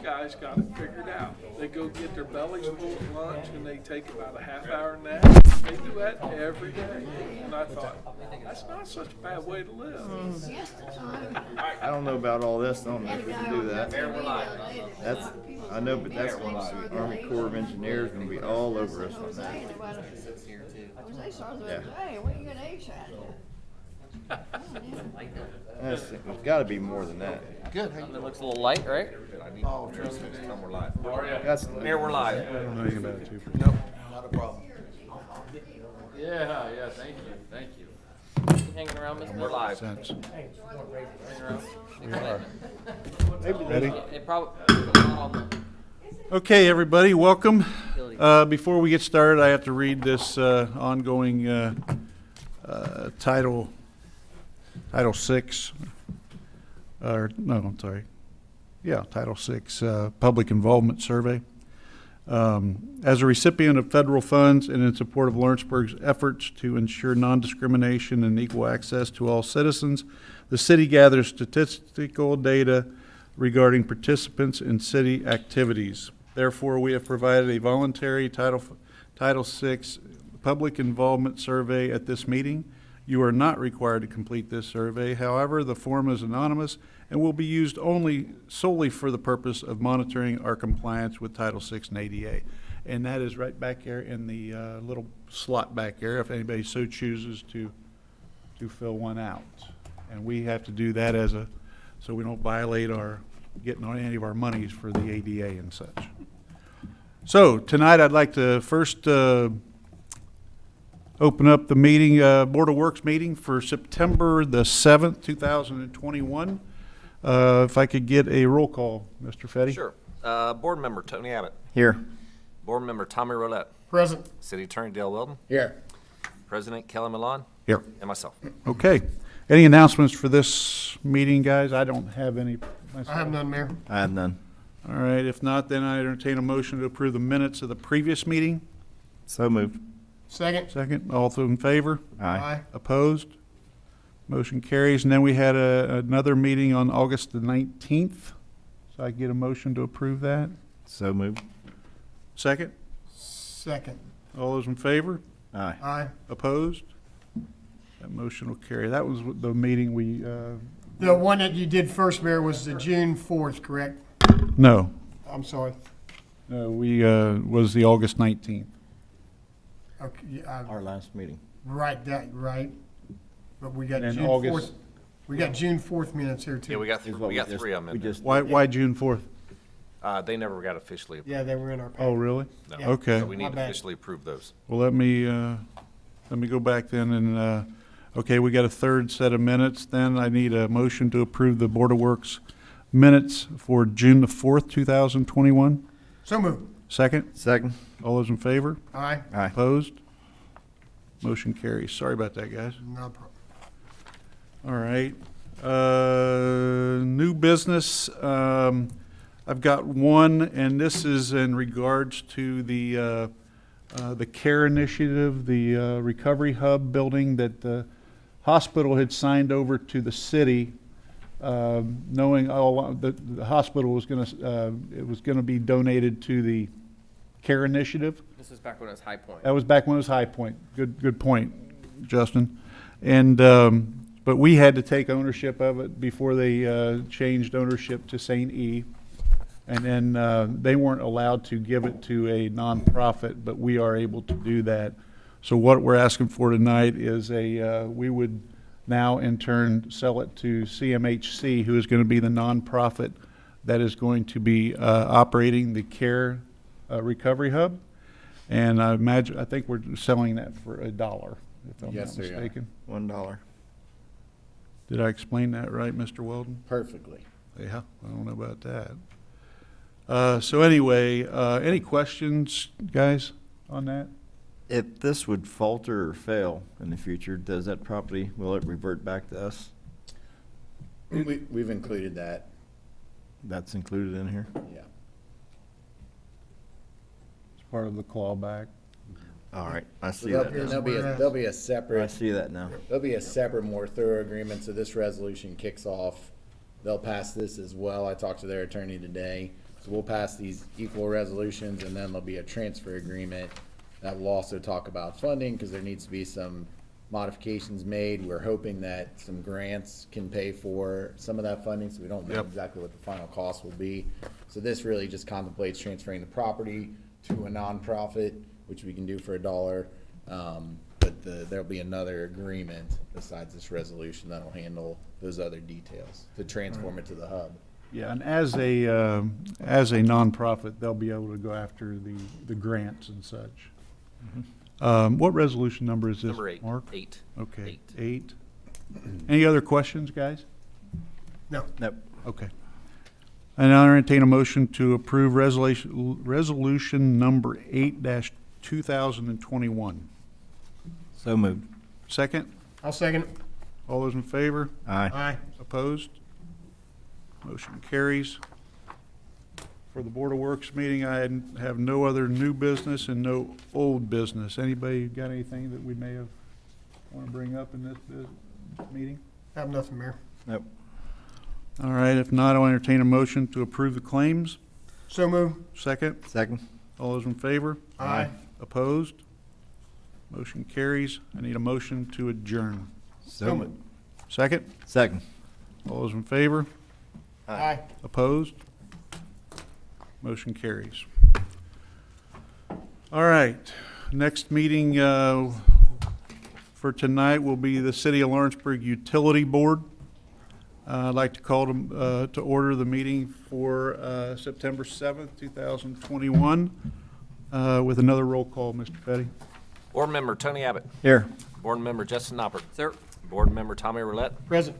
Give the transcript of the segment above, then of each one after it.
guys got it figured out. They go get their bellies full of lunch and they take about a half-hour nap. They do that every day. And I thought, that's not such a bad way to live. I don't know about all this. I don't know if we can do that. I know, but that's Army Corps of Engineers going to be all over us on that. Yeah. There's got to be more than that. Good. It looks a little light, right? Oh, trust me, we're live. That's Here, we're live. I don't know anything about it, too. Nope, not a problem. Yeah, thank you. Hanging around, Mr. We're live. Sense. Hanging around. Ready? It probably. Okay, everybody, welcome. Before we get started, I have to read this ongoing Title 6, Title 6 Public Involvement Survey. As a recipient of federal funds and in support of Lawrenceburg's efforts to ensure non-discrimination and equal access to all citizens, the city gathers statistical data regarding participants in city activities. Therefore, we have provided a voluntary Title VI public involvement survey at this meeting. You are not required to complete this survey. However, the form is anonymous and will be used solely for the purpose of monitoring our compliance with Title VI and ADA. And that is right back there in the little slot back there, if anybody so chooses to fill one out. And we have to do that so we don't violate getting on any of our monies for the ADA and such. So tonight I'd like to first open up the meeting, Board of Works meeting for September the 7th, 2021. If I could get a roll call, Mr. Fetty. Sure. Board member Tony Abbott. here. Board member Tommy Roulette. Present. City Attorney Dale Weldon. Here. President Kelly Milan. Here. And myself. Okay. Any announcements for this meeting, guys? I don't have any myself. I have none, Mayor. I have none. All right. If not, then I entertain a motion to approve the minutes of the previous meeting. So moved. Second. Second. All those in favor? Aye. Opposed? Motion carries. And then we had another meeting on August the 19th. So I get a motion to approve that. So moved. Second. Second. All those in favor? Aye. Aye. Opposed? That motion will carry. That was the meeting we, The one that you did first, Mayor, was the June 4th, correct? no, I'm sorry. was the August 19th. Okay, yeah, Our last meeting. right, But we got And June August- 4th. We got June 4th minutes here, too. Yeah, we got Is what we just- three of them in there. Why June 4th? They never got officially approved. Yeah, they were in our Oh, packet. really? No. Yeah. Okay. So we My need to bad. officially approve those. Well, let me go back then and, okay, we got a third set of minutes. Then I need a motion to approve the Board of Works minutes for June the 4th, 2021. So moved. Second. Second. All those in favor? Aye. Aye. Opposed? Motion carries. Sorry about that, guys. No problem. All right. New business. I've got one, and this is in regards to the CARE initiative, the recovery hub building that the hospital had signed over to the city, knowing all the hospital was going to it was going to be donated to the CARE initiative. This is back when it was High Point. That was back when it was High Point. Good point, Justin. And but we had to take ownership of it before they changed ownership to St. E. And then they weren't allowed to give it to a nonprofit, but we are able to do that. So what we're asking for tonight is we would now in turn sell it to CMHC, who is going to be the nonprofit that is going to be operating the CARE recovery hub. And I think we're selling that for $1, if I'm not mistaken. $1. Did I explain that right, Mr. Weldon? Perfectly. Yeah, I don't know about that. So anyway, any questions, guys, on that? If this would falter or fail in the future, does that property, will it revert back to us? We've included that, That's included in here? yeah. It's part of the clawback. All right, I So see that now. there'll be a I separate, see that now. more thorough agreement, so this resolution kicks off they'll pass this as well. I talked to their attorney today. So we'll pass these equal resolutions, and then there'll be a transfer agreement that will also talk about funding, because there needs to be some modifications made. We're hoping that some grants can pay for some of that funding, so we don't know Yep. exactly what the final cost will be. So this really just contemplates transferring the property to a nonprofit, which we can do for $1. But there'll be another agreement besides this resolution that'll handle those other details to transform it to the hub. Yeah, and as a nonprofit, they'll be able to go after the grants and such. What resolution number is this, Number 8. Mark? 8. Okay, 8. 8. Any other questions, guys? No. Nope. Okay. And I'll entertain a motion to approve resolution number 8-2021. So moved. Second? I'll second. All those in favor? Aye. Opposed? Motion carries. For the Board of Works meeting, I have no other new business and no old business. Anybody got anything that we may have want to bring up in this meeting? Have nothing, Mayor. Nope. All right, if not, I'll entertain a motion to approve the claims. So move. Second? Second. All those in favor? Aye. Opposed? Motion carries. I need a motion to adjourn. So moved. Second? Second. All those in favor? Aye. Opposed? Motion carries. All right, next meeting for tonight will be the City of Lawrenceburg Utility Board. I'd like to call to order the meeting for September 7th, 2021, with another roll call, Mr. Petty. Board Member Tony Abbott. Here. Board Member Justin Noppert. Sir? Board Member Tommy Roulette. Present.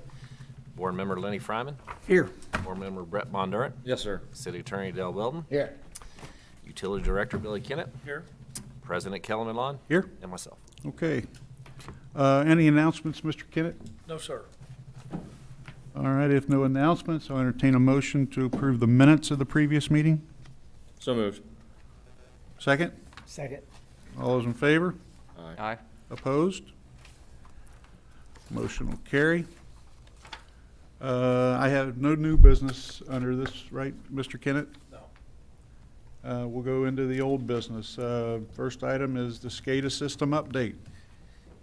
Board Member Lenny Fryman. Here. Board Member Brett Bondurant. Yes, sir. City Attorney Dale Weldon. Here. Utility Director Billy Kennett. Here. President Kelly Milon. Here? And myself. Okay. Any announcements, Mr. Kennett? No, sir. All right, if no announcements, I'll entertain a motion to approve the minutes of the previous meeting. So moved. Second? Second. All those in favor? Aye. Opposed? Motion will carry. I have no new business under this, right, Mr. Kennett? No. We'll go into the old business. First item is the Scada system update.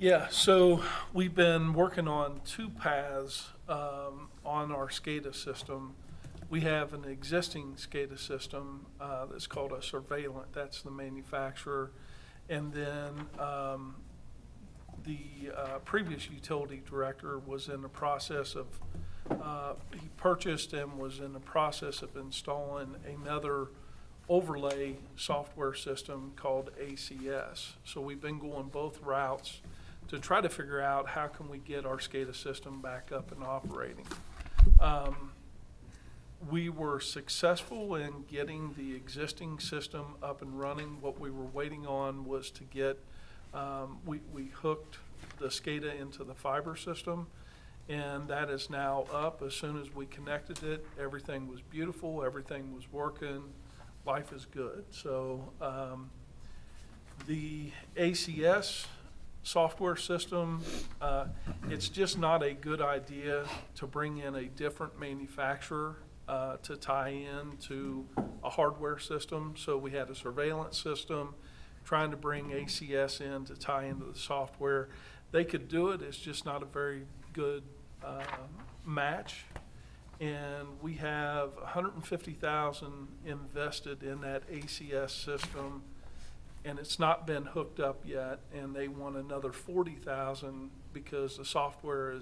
Yeah, so we've been working on two paths on our Scada system. We have an existing Scada system that's called a Surveillant. That's the manufacturer. And then the previous utility director was in the process of, he purchased and was in the process of installing another overlay software system called ACS. So we've been going both routes to try to figure out how can we get our Scada system back up and operating. We were successful in getting the existing system up and running. What we were waiting on was to get, we hooked the Scada into the fiber system, and that is now up. As soon as we connected it, everything was beautiful, everything was working, life is good. So the ACS software system, it's just not a good idea to bring in a different manufacturer to tie in to a hardware system. So we had a surveillance system trying to bring ACS in to tie into the software. They could do it, it's just not a very good match. And we have $150,000 invested in that ACS system, and it's not been hooked up yet, and they want another $40,000 because the software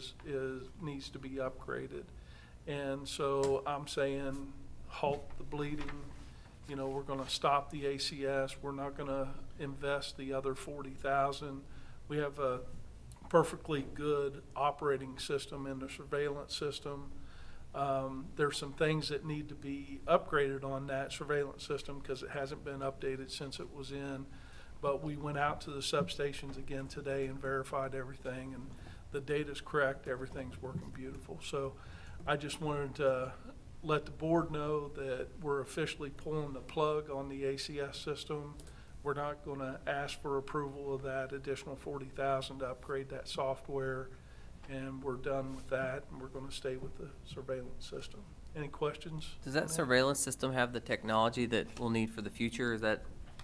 needs to be upgraded. And so I'm saying halt the bleeding. You know, we're gonna stop the ACS. We're not gonna invest the other $40,000. We have a perfectly good operating system in the surveillance system. There's some things that need to be upgraded on that surveillance system because it hasn't been updated since it was in. But we went out to the substations again today and verified everything, and the data's correct. Everything's working beautiful. So I just wanted to let the board know that we're officially pulling the plug on the ACS system. We're not going to ask for approval of that additional $40,000 to upgrade that software. and we're done with that, and we're gonna stay with the surveillance system. Any questions? Does on that surveillance system have the technology that we'll need for the future? Is that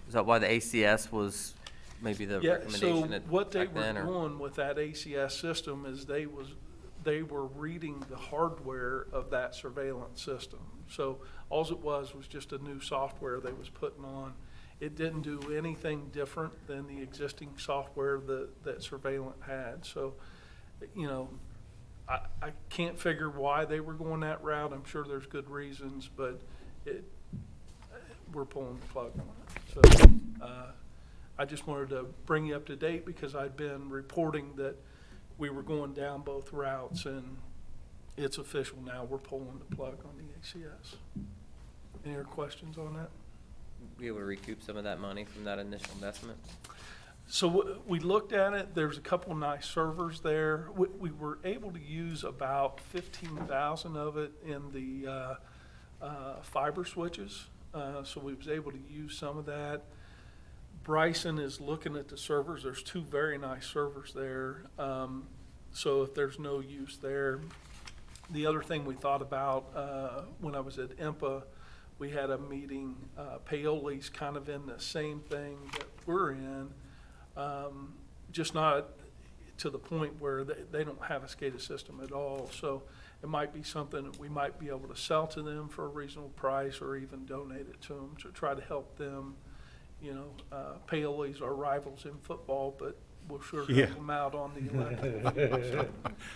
why the ACS was maybe the Yeah, recommendation so at what they back were then? Or doing with that ACS system is they were reading the hardware of that surveillance system. So alls it was just a new software they was putting on. It didn't do anything different than the existing software that Surveillant had. So, you know, I can't figure why they were going that route. I'm sure there's good reasons, but we're pulling the plug on it. So, I just wanted to bring you up to date because I'd been reporting that we were going down both routes, and it's official now. We're pulling the plug on the ACS. Any other questions on that? be able to recoup some of that money from that initial investment? So we looked at it. There's a couple nice servers there. We were able to use about 15,000 of it in the fiber switches. So we was able to use some of that. Bryson is looking at the servers. There's two very nice servers there. So if there's no use there. The other thing we thought about when I was at IMPA, we had a meeting. Paoli's kind of in the same thing that we're in. Just not to the point where they don't have a Scada system at all. So it might be something that we might be able to sell to them for a reasonable price or even donate it to them to try to help them. You know, Paoli's our rivals in football, but we'll sure Yeah. help them out on the electrical.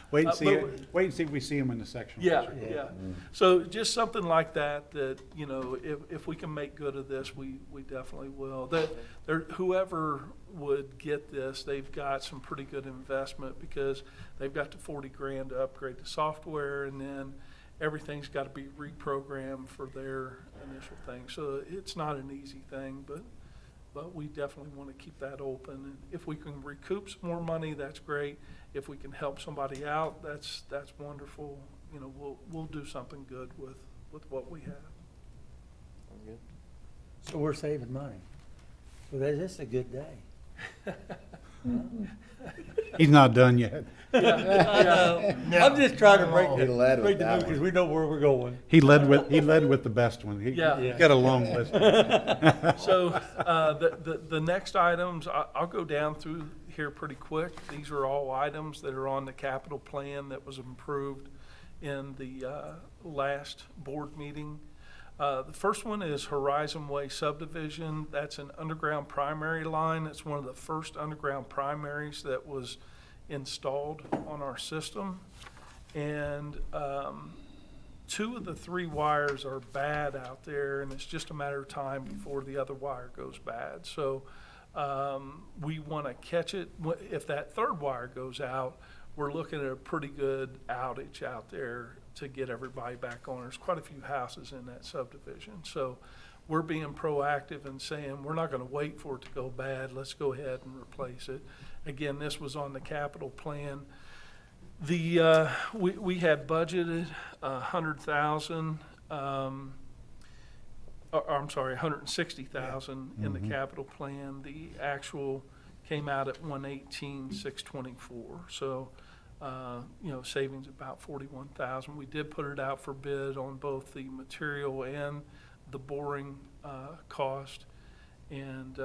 Wait and see, but- wait and see if we see him in the section. Yeah. So just something like that, you know, if we can make good of this, we definitely will. Whoever would get this, they've got some pretty good investment because they've got the 40 grand to upgrade the software, and then everything's got to be reprogrammed for their initial thing. So it's not an easy thing, but we definitely want to keep that open. And if we can recoup some more money, that's great. If we can help somebody out, that's wonderful. You know, we'll do something good with what we have. Sounds good. So we're saving money. So this is a good day. He's not done yet. I'm just trying to break He led with the that news because one. we know where we're going. He led with the best one. He Yeah. got a long list. So the next items, I'll go down through here pretty quick. These are all items that are on the capital plan that was approved in the last board meeting. The first one is Horizon Way Subdivision. That's an underground primary line. It's one of the first underground primaries that was installed on our system. And 2 of the 3 wires are bad out there, and it's just a matter of time before the other wire goes bad. So we want to catch it. If that 3rd wire goes out, we're looking at a pretty good outage out there to get everybody back on. There's quite a few houses in that subdivision. So we're being proactive and saying, we're not going to wait for it to go bad. Let's go ahead and replace it. Again, this was on the capital plan. We had budgeted $100,000, I'm sorry, $160,000 in the capital plan. The actual came out at $118,624. So, you know, savings about $41,000. We did put it out for bid on both the material and the boring cost, and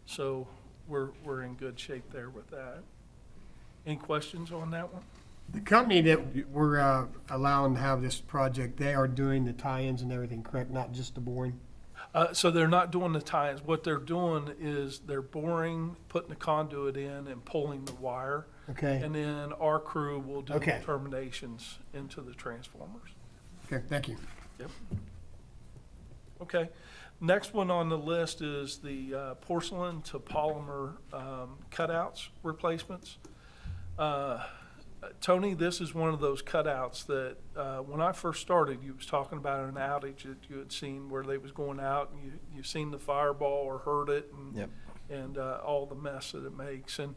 so we're in good shape there with that. Any questions on that one? The company that we're allowing to have this project, they are doing the tie-ins and everything, correct? Not just the boring? So they're not doing the tie-ins. What they're doing is they're boring, putting the conduit in, and pulling the wire. Okay, And then our crew will do Okay. terminations into the transformers. okay, thank you. Yep. Okay. Next one on the list is the porcelain to polymer cutouts replacements. Tony, this is one of those cutouts that when I first started, you was talking about an outage that you had seen where they was going out and you've seen the fireball or heard it and all the mess that it makes. And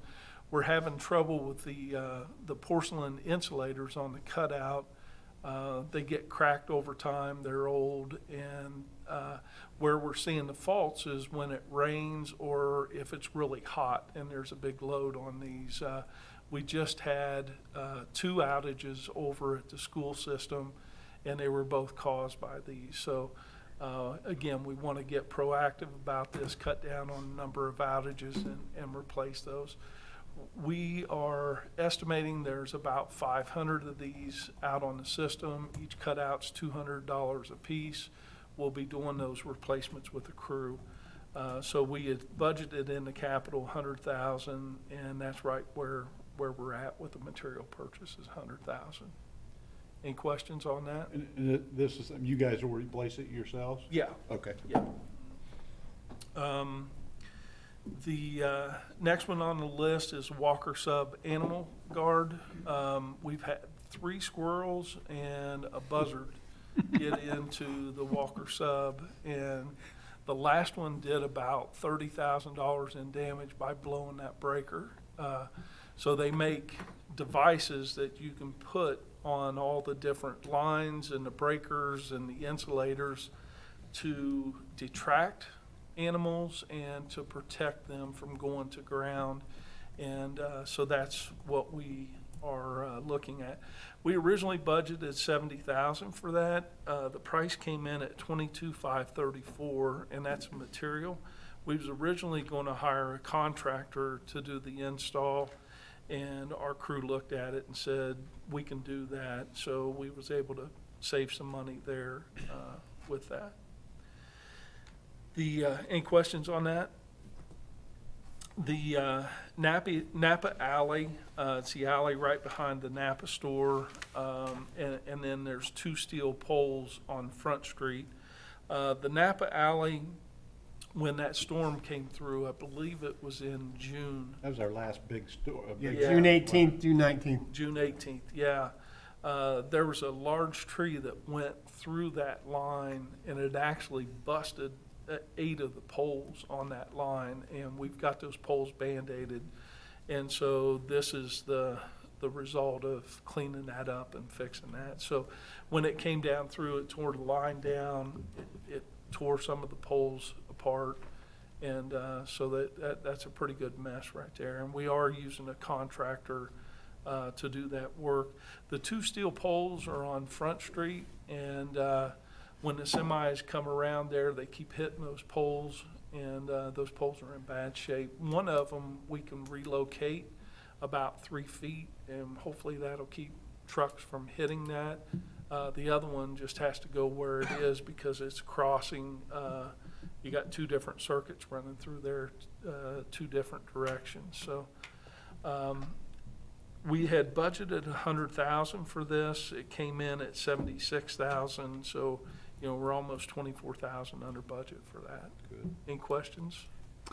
we're having trouble with the porcelain insulators on the cutout. They get cracked over time, they're old, and where we're seeing the faults is when it rains or if it's really hot and there's a big load on these. We just had 2 outages over at the school system, and they were both caused by these. So again, we want to get proactive about this, cut down on the number of outages and replace those. We are estimating there's about 500 of these out on the system. Each cutout's $200 a piece. We'll be doing those replacements with the crew. So we had budgeted in the capital 100,000, and that's right where we're at with the material purchase is 100,000. Any questions on that? And this is, you guys will replace it yourselves? Yeah. Okay. Yeah. The next one on the list is Walker Sub Animal Guard. We've had 3 squirrels and a buzzard get into the Walker Sub, and the last one did about $30,000 in damage by blowing that breaker. So they make devices that you can put on all the different lines and the breakers and the insulators to detract animals and to protect them from going to ground. And so that's what we are looking at. We originally budgeted 70,000 for that. The price came in at 22,534, and that's material. We was originally going to hire a contractor to do the install, and our crew looked at it and said, we can do that. So we was able to save some money there with that. Any questions on that? The Napa Alley, it's the alley right behind the Napa store, and then there's 2 steel poles on Front Street. The Napa Alley, when that storm came through, I believe it was in June. That was our last big store. Yeah, Yeah. June 18th, June 19th. June 18th, yeah. There was a large tree that went through that line, and it actually busted 8 of the poles on that line, and we've got those poles band-aided. And so this is the result of cleaning that up and fixing that. So when it came down through, it tore the line down, it tore some of the poles apart, and so that's a pretty good mess right there. And we are using a contractor to do that work. The 2 steel poles are on Front Street, and when the semis come around there, they keep hitting those poles, and those poles are in bad shape. One of them we can relocate about 3 feet, and hopefully that'll keep trucks from hitting that. The other one just has to go where it is because it's crossing. You got 2 different circuits running through there, 2 different directions. So we had budgeted 100,000 for this. It came in at 76,000. So we're almost 24,000 under budget for that. Good. Any questions?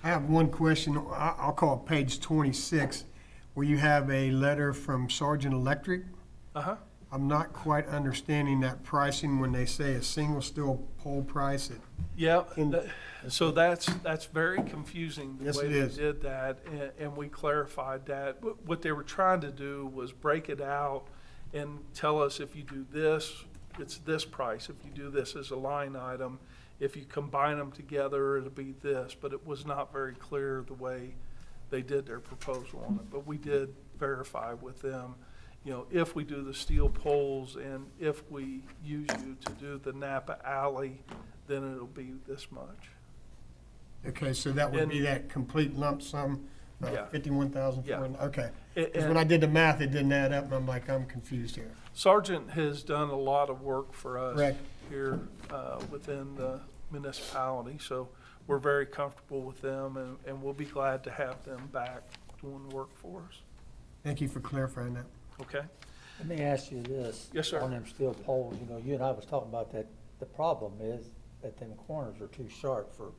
I have one question. I'll call it page 26, where you have a letter from Sergeant Electric. Uh-huh. I'm not quite understanding that pricing when they say a single steel pole price. Yeah, so that's very confusing, the Yes, way it they is. did that, and we clarified that. What they were trying to do was break it out and tell us if you do this, it's this price. If you do this as a line item, if you combine them together, it'll be this. But it was not very clear the way they did their proposal on it. But we did verify with them, if we do the steel poles and if we use you to do the Napa Alley, then it'll be this much. Okay, so that would be And- that complete lump sum, Yeah. 51,000. Yeah. Okay. And- Because when I did the math, it didn't add up, and I'm like, I'm confused here. Sergeant has done a lot of work for us Correct. here within the municipality, so we're very comfortable with them, and we'll be glad to have them back doing the work for us. Thank you for clarifying that. Okay? Let me ask you this. Yes, sir. On them steel poles, you and I was talking about that, the problem is that them corners are too sharp for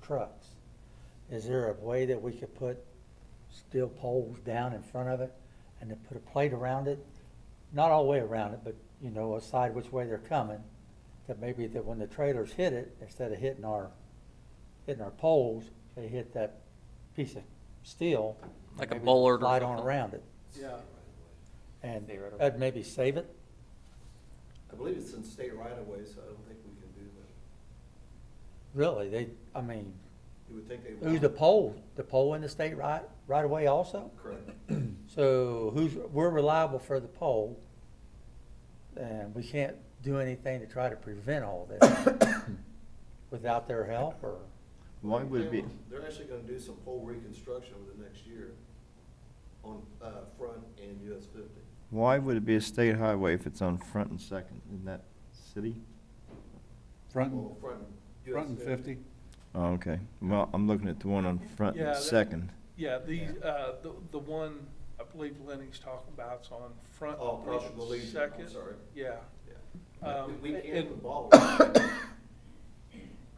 trucks. Is there a way that we could put steel poles down in front of it and then put a plate around it? Not all the way around it, but, aside which way they're coming, that maybe that when the trailers hit it, instead of hitting our poles, they hit that piece of steel. Like a maybe bollard or slide on something. around it. Yeah. And Stay right over that'd maybe save it? I believe it's in state right of way, so I don't think we can do that. Really, You would think they would. who's the pole? The pole in the state right away also? Correct. So we're reliable for the pole, and we can't do anything to try to prevent all this without their help, or? Why would it be, They're actually gonna do some pole reconstruction over the next year on, Front and US 50. why would it be a state highway if it's on Front and Second? Isn't that city? Front, Well, front and 50? Oh, okay. Well, I'm looking at the one on Front Yeah, and that- Second. Yeah, the one I believe Lenny's talking about's on Front Oh, across from the and Legion, Second. I'm sorry. Yeah. Yeah. We And- can't put bollards.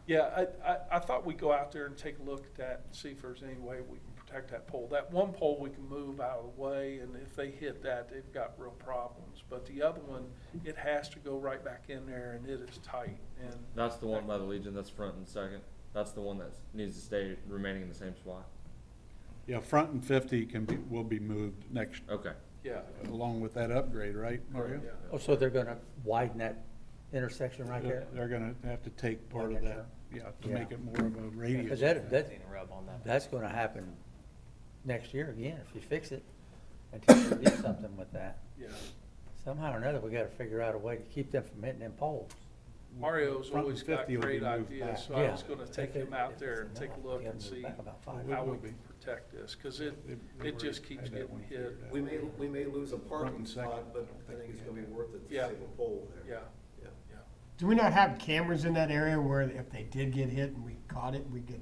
Yeah, I thought we'd go out there and take a look at that and see if there's any way we can protect that pole. That one pole we can move out of the way, and if they hit that, they've got real problems. But the other one, it has to go right back in there, and it is tight, and. That's the one by the Legion, that's front and second. That's the one that needs to stay remaining in the same spot. Yeah, front and 50 will be moved next, Okay. Yeah. along with that upgrade, right, Mario? Yeah. Oh, so they're gonna widen that intersection right there? They're gonna have to take part of that, yeah, to make it more of a radius. Because that's gonna happen next year again, if you fix it, until you do something with that. Yeah. Somehow or another, we gotta figure out a way to keep them from hitting them poles. Mario's Front always and got 50 will be great moved ideas, back. so I Yeah. was gonna take him out there and take a look and see Back about 5. how will we be. can protect this, because it They've just already keeps had that getting one hit. figured out. We may lose a Front parking and second. spot, but I think it's gonna be worth it to Yeah. save a pole there. Yeah, Yeah. yeah. Do we not have cameras in that area where if they did get hit and we caught it, we could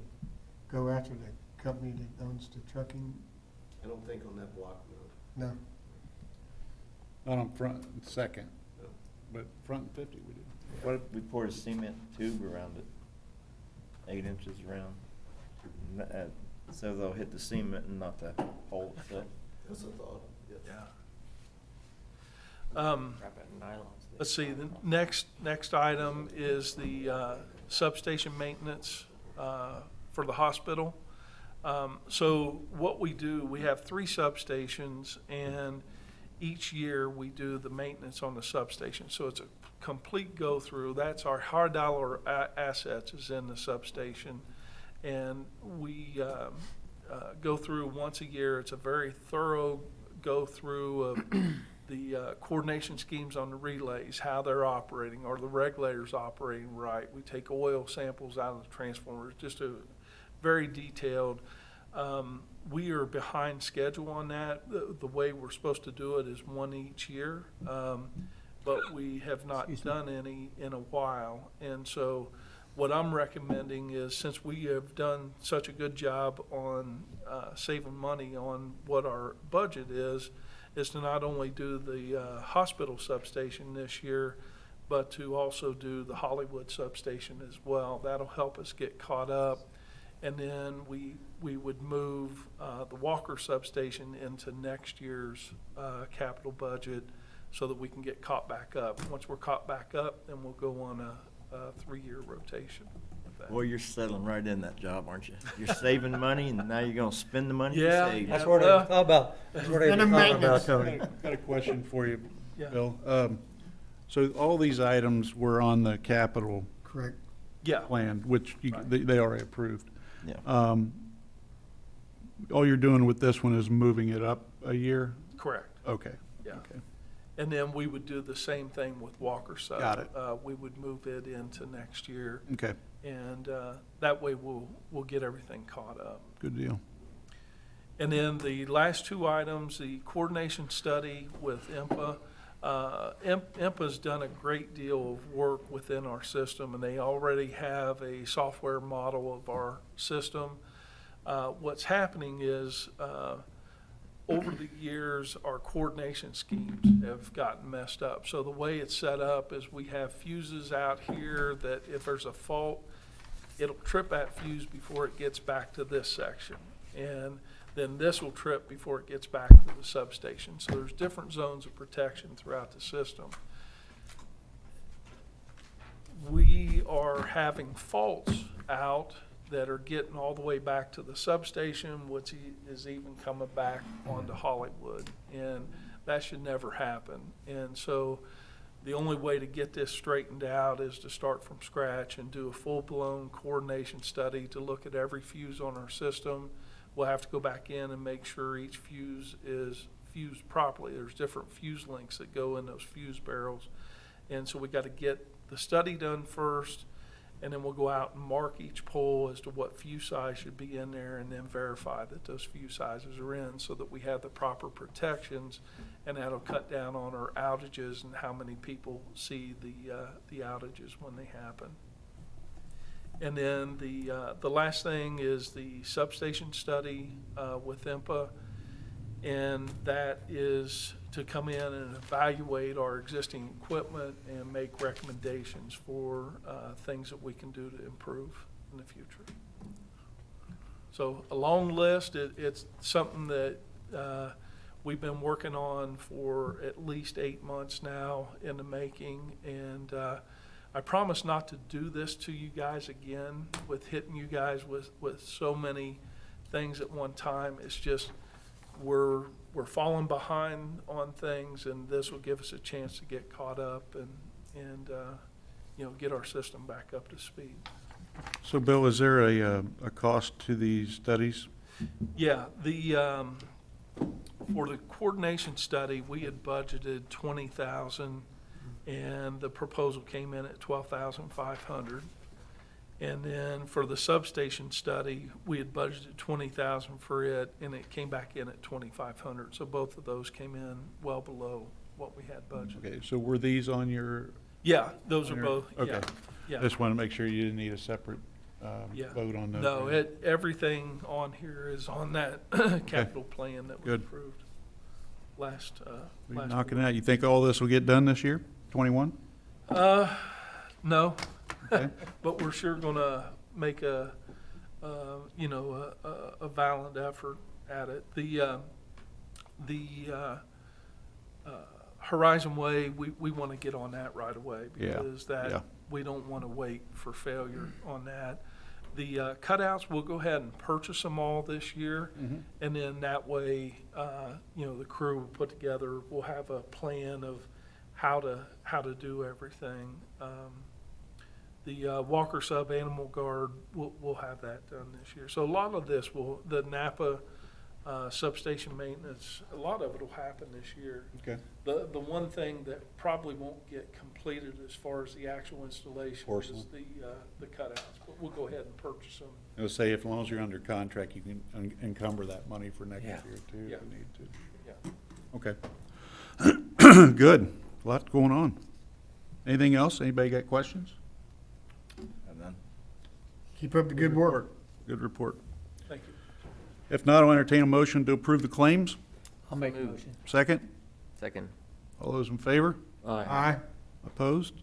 go after the company that owns the trucking? I don't think on that block, no. No. Not on front and second, No. but front and 50 we do. What if we poured a cement tube around it, 8 inches around? So they'll hit the cement and not the pole itself. That's a thought, yes. Let's see, the next item is the substation maintenance for the hospital. So what we do, we have 3 substations, and each year we do the maintenance on the substation. So it's a complete go-through. That's our hard dollar assets is in the substation. And we go through once a year. It's a very thorough go-through of the coordination schemes on the relays, how they're operating, are the regulators operating right. We take oil samples out of the transformers, just a very detailed. We are behind schedule on that. The way we're supposed to do it is one each year, but we have not done any in a while. And so what I'm recommending is, since we have done such a good job on saving money on what our budget is to not only do the hospital substation this year, but to also do the Hollywood substation as well. That'll help us get caught up. And then we would move the Walker substation into next year's capital budget so that we can get caught back up. Once we're caught back up, then we'll go on a 3-year rotation with that. Boy, you're settling right in that job, aren't you? You're saving money, and now you're gonna spend the money you Yeah. saved. That's what they well- was talking about, that's what they And was the talking about, maintenance. Tony. Got a question for you, Yeah. Bill. So all these items were on the capital Correct. Yeah, plan, which Right. they already approved. Yeah. All you're doing with this one is moving it up a year? correct. Okay. Yeah. Okay. And then we would do the same thing with Walker sub. Got it. We would move it into next year, Okay, and that way we'll get everything caught up. good deal. And then the last 2 items, the coordination study with IMPA. IMPA's done a great deal of work within our system, and they already have a software model of our system. What's happening is, over the years, our coordination schemes have gotten messed up. So the way it's set up is we have fuses out here that if there's a fault, it'll trip that fuse before it gets back to this section. And then this will trip before it gets back to the substation. So there's different zones of protection throughout the system. We are having faults out that are getting all the way back to the substation, which is even coming back onto Hollywood. And that should never happen. And so the only way to get this straightened out is to start from scratch and do a full-blown coordination study to look at every fuse on our system. We'll have to go back in and make sure each fuse is fused properly. There's different fuse links that go in those fuse barrels. And so we got to get the study done first, and then we'll go out and mark each pole as to what fuse size should be in there, and then verify that those fuse sizes are in so that we have the proper protections, and that'll cut down on our outages and how many people see the outages when they happen. And then the last thing is the substation study with IMPA, and that is to come in and evaluate our existing equipment and make recommendations for things that we can do to improve in the future. So a long list. It's something that we've been working on for at least 8 months now in the making, and I promise not to do this to you guys again with hitting you guys with so many things at one time. It's just we're falling behind on things, and this will give us a chance to get caught up and get our system back up to speed. So, Bill, is there a cost to these studies? Yeah, for the coordination study, we had budgeted 20,000, and the proposal came in at 12,500. And then for the substation study, we had budgeted 20,000 for it, and it came back in at 2,500. So both of those came in well below what we had budgeted. Okay, so were these on your? Yeah, those are on your- both. Okay. Yeah, I yeah. just want to make sure you didn't need a separate Yeah. vote on those. No, everything on here is on that capital plan that we Good. approved last. You're knocking it out. You think all this will get done this year, 21? No. Okay. But we're sure gonna make a valiant effort at it. The Horizon Way, we want to get on that right away, Yeah, because yeah. we don't want to wait for failure on that. The cutouts, we'll go ahead and purchase them all this year, and then that way, the crew will put together, we'll have a plan of how to do everything. The Walker Sub Animal Guard, we'll have that done this year. So a lot of this the Napa Substation Maintenance, a lot of it will happen this year. Okay. The one thing that probably won't get completed as far as the actual installation Porcelain. is the cutouts, but we'll go ahead and purchase them. It'll say as long as you're under contract, you can encumber that money for next Yeah. year too, Yeah. if you need to. Yeah. Okay. Good. A lot going on. Anything else? Anybody got questions? Keep up the good work. Good report. Thank you. If not, I'll entertain a motion to approve the claims. I'll make a Move. motion. Second. Second. All those in favor? Aye. Opposed?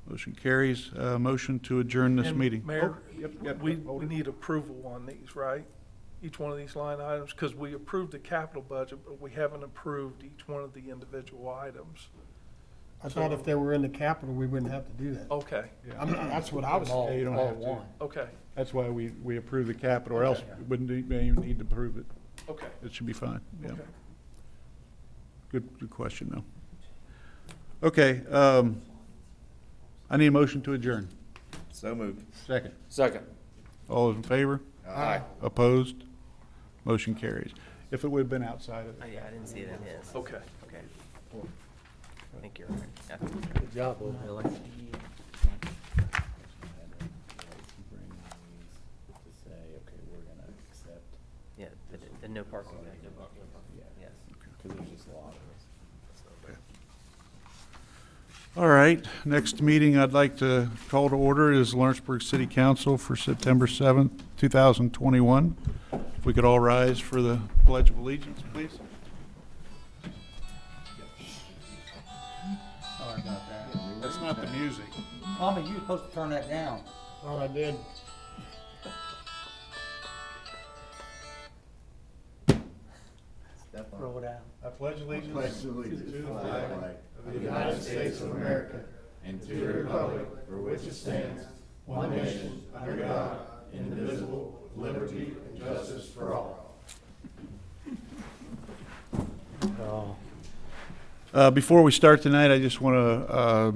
Motion carries. Motion to adjourn this And meeting. Mayor, Yep, we hold it. need approval on these, right? Each one of these line items, because we approved the capital budget, but we haven't approved each one of the individual items. I thought if they were in the capital, we wouldn't have to do that. Okay, That's what I was All, you don't all have to. one. okay, That's why we approve the capital, or else we wouldn't even need to approve it. okay, It should be fine, yeah. okay. Good question, though. Okay, I need a motion to adjourn. So moved. Second. Second. All those in favor? Aye. Opposed? Motion carries. If it would have been outside of, Yeah, I didn't see it in his. Okay. Okay. I think you're right. Yeah. Good job, Will. Really? To say, okay, we're gonna accept, Yeah, the no parking. Yes. because there's just a lot of us. all right, next meeting I'd like to call to order is Lawrenceburg City Council for September 7th, 2021. If we could all rise for the Pledge of Allegiance, please. Sorry about that. That's not the music. Tommy, you're supposed to turn that down. Thought I did. Roll it out. I pledge allegiance to the flag of the United States of America and to the republic for which it stands, one nation, under God, indivisible, with liberty and justice for all. Before we start tonight, I just want to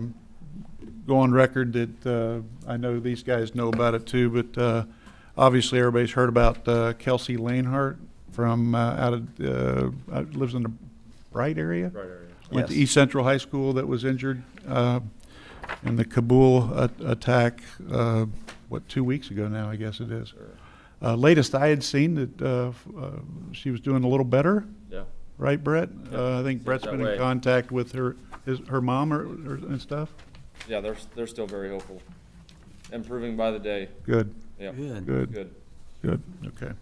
go on record that I know these guys know about it too, but obviously everybody's heard about Kelsey Lanehart from out of, lives in the Bright area. Right area. Went to Yes. East Central High School that was injured in the Kabul attack, 2 weeks ago now, I guess it is. Latest I had seen that she was doing a little better, Yeah. right, Brett? I think Seems Brett's that been in way. contact with her mom and stuff. Yeah, they're still very hopeful. Improving by the day. Good, Yeah. Good. good, Good. good, okay.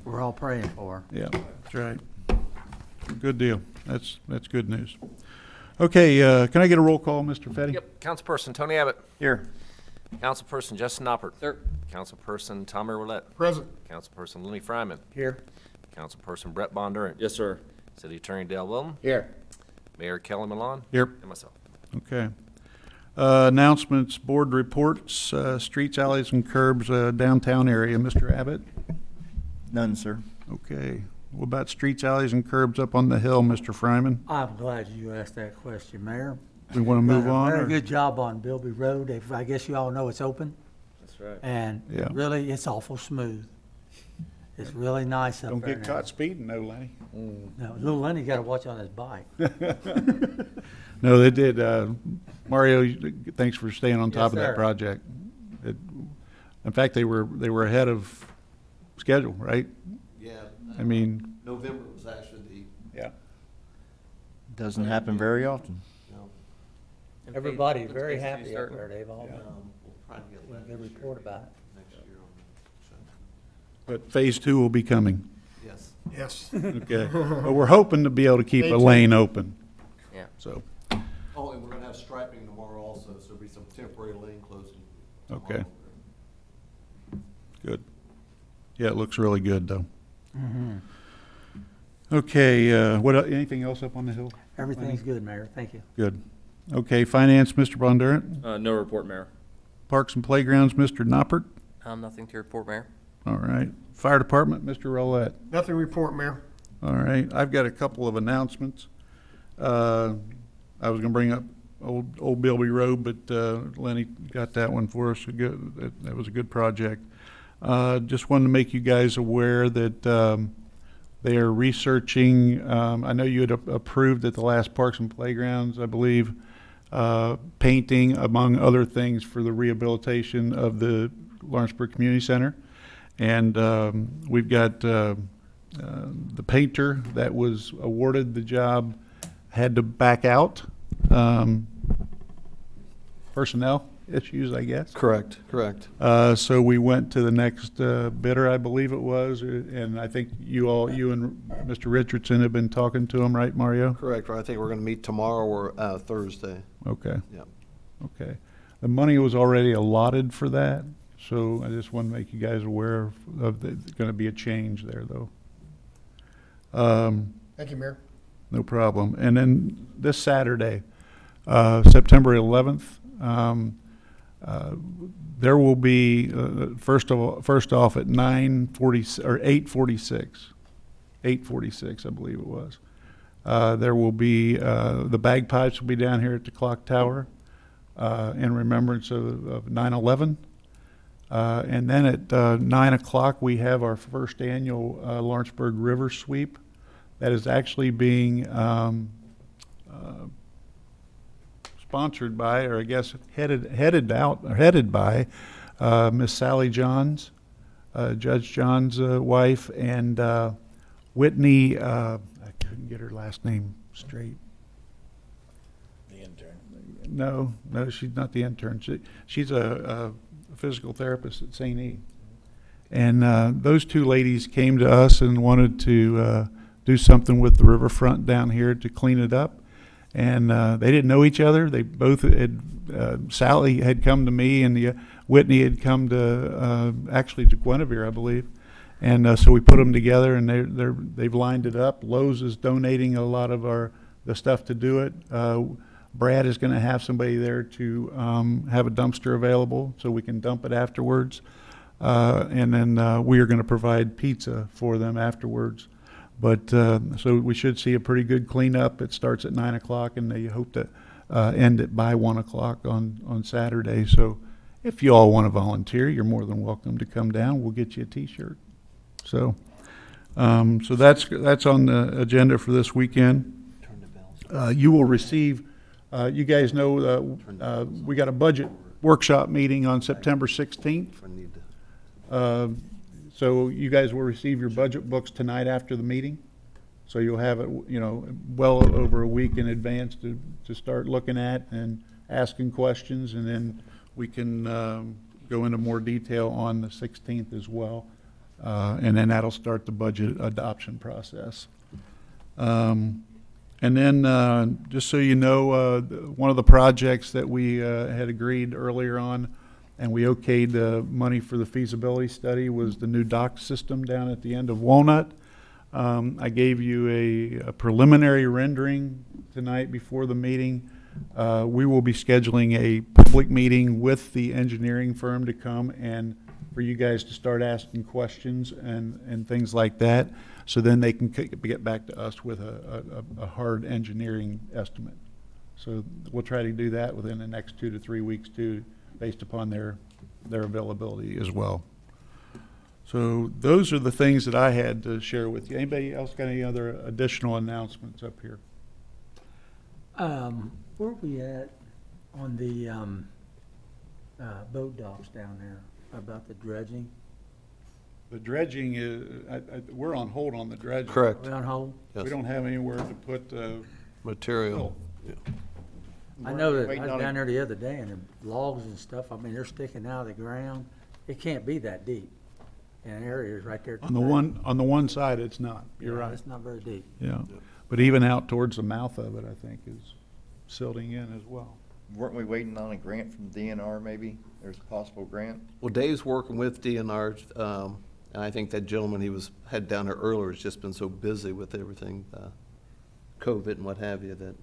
We're all praying for her. Yeah, that's right. Good deal. That's good news. Okay, can I get a roll call, Mr. Fetty? Yep. Councilperson Tony Abbott. Here. Councilperson Justin Noppert. Sir. Councilperson Tommy Roulette. Present. Councilperson Lenny Fryman. Here. Councilperson Brett Bondurant. Yes, sir. City Attorney Dale Wilton. Here. Mayor Kelly Malone. Here. And myself. Okay. Announcements, board reports, streets, alleys, and curbs, downtown area. Mr. Abbott? None, sir. Okay. What about streets, alleys, and curbs up on the hill, Mr. Fryman? I'm glad you asked that question, Mayor. We want to move Done a on? Very or- good job on Bilby Road. I guess you all know it's open, That's right. and Yeah. really, it's awful smooth. It's really nice up Don't there get now. caught speeding, no, Lenny. No, little Lenny got to watch on his bike. No, they did. Mario, thanks for staying on top Yes, of that sir. project. In fact, they were ahead of schedule, right? Yeah. I mean, November was actually yeah. Doesn't happen very often. the, Everybody's When's very phase two happy up starting? there. They've all Yeah. done we'll probably get a that good this year, report about it. next year on that. But phase 2 will be coming. So, yes. Yes. Okay. But we're hoping to be able to keep Stay a tuned. lane open. Yeah. So, Oh, and we're gonna have striping tomorrow also, so there'll be some temporary lane closing. tomorrow. Okay. good. Yeah, it looks really good, though. Okay, anything else up on the hill? Everything's good, Mayor. Thank you. Good. Okay, finance, Mr. Bondurant. No report, Mayor. Parks and playgrounds, Mr. Noppert. Nothing to report, Mayor. All right. Fire department, Mr. Roulette. Nothing to report, Mayor. All right, I've got a couple of announcements. I was gonna bring up Old Bilby Road, but Lenny got that one for us. That was a good project. Just wanted to make you guys aware that they are researching, I know you had approved at the last Parks and Playgrounds, I believe, painting, among other things, for the rehabilitation of the Lawrenceburg Community Center. And we've got the painter that was awarded the job had to back out. Personnel issues, I guess. Correct. So we went to the next bidder, I believe it was, and I think you and Mr. Richardson have been talking to him, right, Mario? Correct. I think we're gonna meet tomorrow or Thursday. Okay. Yep. Okay. The money was already allotted for that, so I just want to make you guys aware of there's going to be a change there, though. Thank you, Mayor. No problem. And then this Saturday, September 11th, there will be, first off at 9:40 or 8:46, I believe it was. There will be, the bagpipes will be down here at the clock tower, in remembrance of 9/11. And then at 9 o'clock, we have our first annual Lawrenceburg River Sweep. That is actually being sponsored by, or I guess headed by Miss Sally Johns, Judge Johns' wife, and Whitney. I couldn't get her last name straight. The intern. No, she's not the intern. She's a physical therapist at St. E. And those two ladies came to us and wanted to do something with the riverfront down here to clean it up. And they didn't know each other. They both had, Sally had come to me, and Whitney had come to, actually to Guinevere, I believe. And so we put them together, and they've lined it up. Lowe's is donating a lot of the stuff to do it. Brad is going to have somebody there to have a dumpster available so we can dump it afterwards. And then we are going to provide pizza for them afterwards. But so we should see a pretty good cleanup. It starts at 9 o'clock, and they hope to end it by 1 o'clock on Saturday. So if you all want to volunteer, you're more than welcome to come down. We'll get you a T-shirt. So So that's on the agenda for this weekend. You will receive, you guys know, we got a budget workshop meeting on September 16th. So you guys will receive your budget books tonight after the meeting. So you'll have it, you know, well over a week in advance to start looking at and asking questions, and then we can go into more detail on the 16th as well. And then that'll start the budget adoption process. And then, just so you know, one of the projects that we had agreed earlier on, and we okayed the money for the feasibility study, was the new dock system down at the end of Walnut. I gave you a preliminary rendering tonight before the meeting. We will be scheduling a public meeting with the engineering firm to come and for you guys to start asking questions and things like that. So then they can get back to us with a hard engineering estimate. So we'll try to do that within the next 2 to 3 weeks too, based upon their availability as well. So those are the things that I had to share with you. Anybody else got any other additional announcements up here? Where are we at on the boat docks down there about the dredging? The dredging is, we're on hold on the dredging. Correct. We on hold? We don't have anywhere to put, Material. I know that I Waiting was on it. down there the other day and the logs and stuff, I mean, they're sticking out of the ground. It can't be that deep. And areas right there. on the one side, it's not. You're right. It's not very deep. Yeah. But even out towards the mouth of it, I think, is silting in as well. Weren't we waiting on a grant from DNR maybe? There's a possible grant? Well, Dave's working with DNR, and I think that gentleman had down there earlier has just been so busy with everything, COVID and what have you, that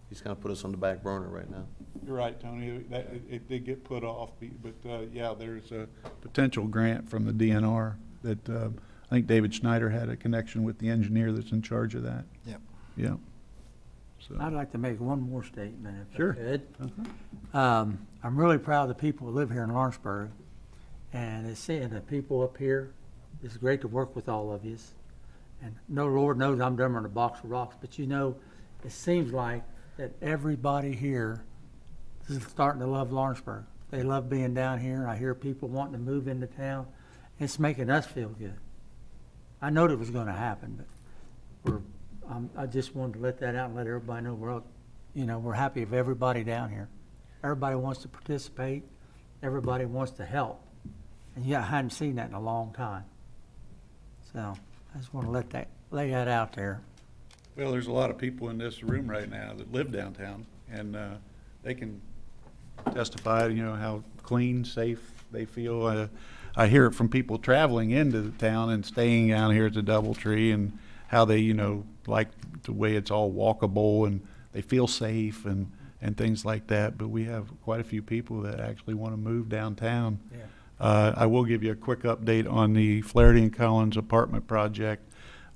he's kind of put us on the back burner right now. You're right, Tony. It did get put off, but yeah, there's a potential grant from the DNR that I think David Schneider had a connection with the engineer that's in charge of that. Yep. Yeah. So, I'd like to make one more statement if Sure. I could. I'm really proud of the people who live here in Lawrenceburg, and it's seeing the people up here. It's great to work with all of you. And no, Lord knows I'm dumber than a box of rocks, but you know, it seems like that everybody here is starting to love Lawrenceburg. They love being down here. I hear people wanting to move into town. It's making us feel good. I knowed it was going to happen, but I just wanted to let that out and let everybody know we're happy of everybody down here. Everybody wants to participate. Everybody wants to help. And yeah, I hadn't seen that in a long time. So I just want to lay that out there. well, there's a lot of people in this room right now that live downtown, and they can testify, how clean, safe they feel. I hear it from people traveling into the town and staying down here at the DoubleTree, and how they, like the way it's all walkable and they feel safe and things like that. But we have quite a few people that actually want to move downtown. Yeah. I will give you a quick update on the Flaherty and Collins apartment project.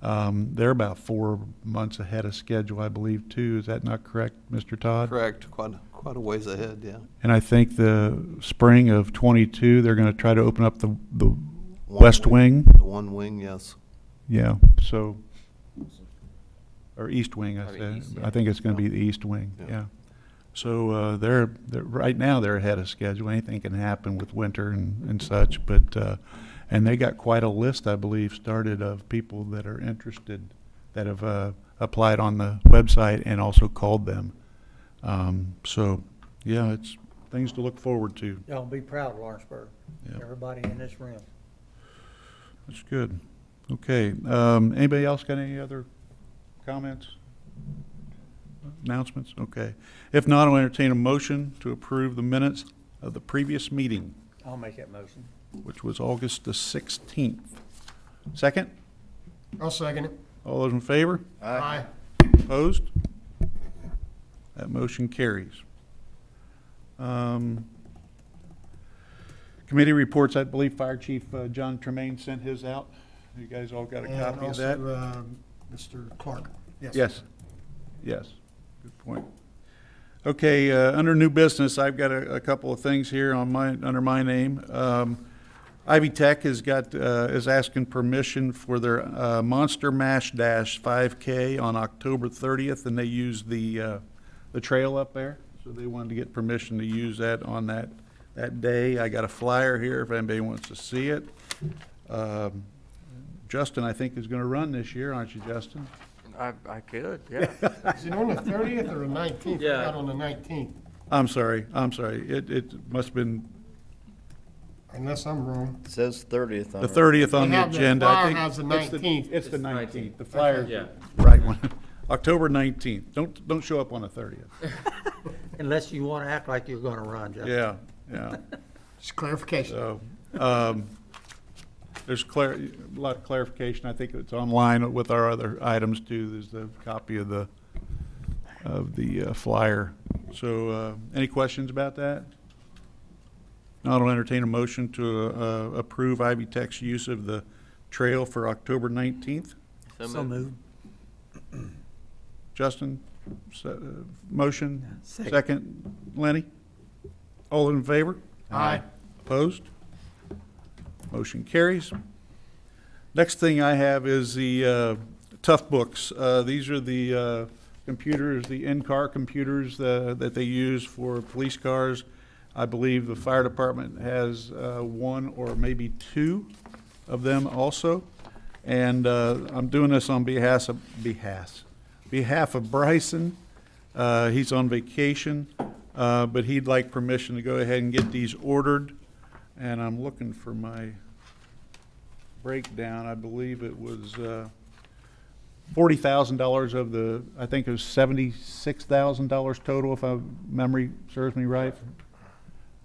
They're about 4 months ahead of schedule, I believe, too. Is that not correct, Mr. Todd? Correct, quite a ways ahead, yeah. And I think the spring of '22, they're going to try to open up the west wing. The one wing, yes. Yeah, so, or east wing, I Probably said. east, I think it's going to be the east wing, Yeah. yeah. So they're right now they're ahead of schedule. Anything can happen with winter and such, but and they got quite a list, I believe, started of people that are interested, that have applied on the website and also called them. So yeah, it's things to look forward to. Y'all be proud of Lawrenceburg. Yeah. Everybody in this room. That's good. Okay. Anybody else got any other comments? Announcements? Okay. If not, I'll entertain a motion to approve the minutes of the previous meeting, I'll make that motion. which was August the 16th. Second? I'll second it. All those in favor? Aye. Opposed? That motion carries. Committee reports, I believe Fire Chief John Tremaine sent his out. You guys all got a copy of that? Mr. Clark. Yes. Yes. Good point. Okay, under new business, I've got a couple of things here on under my name. Ivy Tech is asking permission for their Monster Mash Dash 5K on October 30th, and they use the trail up there. So they wanted to get permission to use that on that day. I got a flyer here if anybody wants to see it. Justin, I think, is going to run this year, aren't you, Justin? I could, yeah. Is it on the 30th or the 19th? Yeah. Not on the 19th, I'm sorry. It must have been unless I'm wrong. It says 30th on the it. 30th on They the have the agenda. I flyer think has the it's 19th. It's the It's 19th. The flyer, Yeah. right one. October 19th. Don't show up on the 30th. Unless you want to act like you're going to run, Jeff. Yeah. Just clarification. So, there's a lot of clarification. I think it's online with our other items too. There's the copy of the flyer. So, any questions about that? Now I'll entertain a motion to approve Ivy Tech's use of the trail for October 19th. So moved. Justin, motion? Second. Lenny? All in favor? Aye. Opposed? Motion carries. Next thing I have is the Tough Books. These are the computers, the in-car computers that they use for police cars. I believe the fire department has one or maybe two of them also. And I'm doing this on behalf of Bryson. He's on vacation, but he'd like permission to go ahead and get these ordered. And I'm looking for my breakdown. I believe it was $40,000 of the, I think it was $76,000 total, if memory serves me right.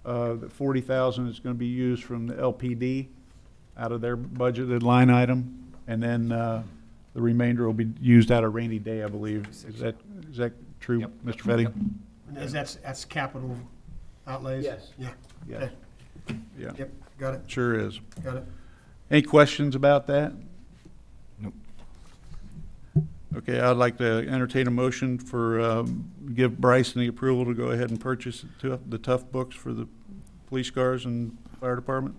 The $40,000 is going to be used from the LPD out of their budgeted line item, and then the remainder will be used out of rainy day, I believe. Is that true, Mr. Fetty? That's capital outlays? Yes. Yeah. Yeah. Okay. Yeah, Yep, got it, sure is. got it. Any questions about that? Nope. Okay, I'd like to entertain a motion for, give Bryson the approval to go ahead and purchase the Tough Books for the police cars and fire department.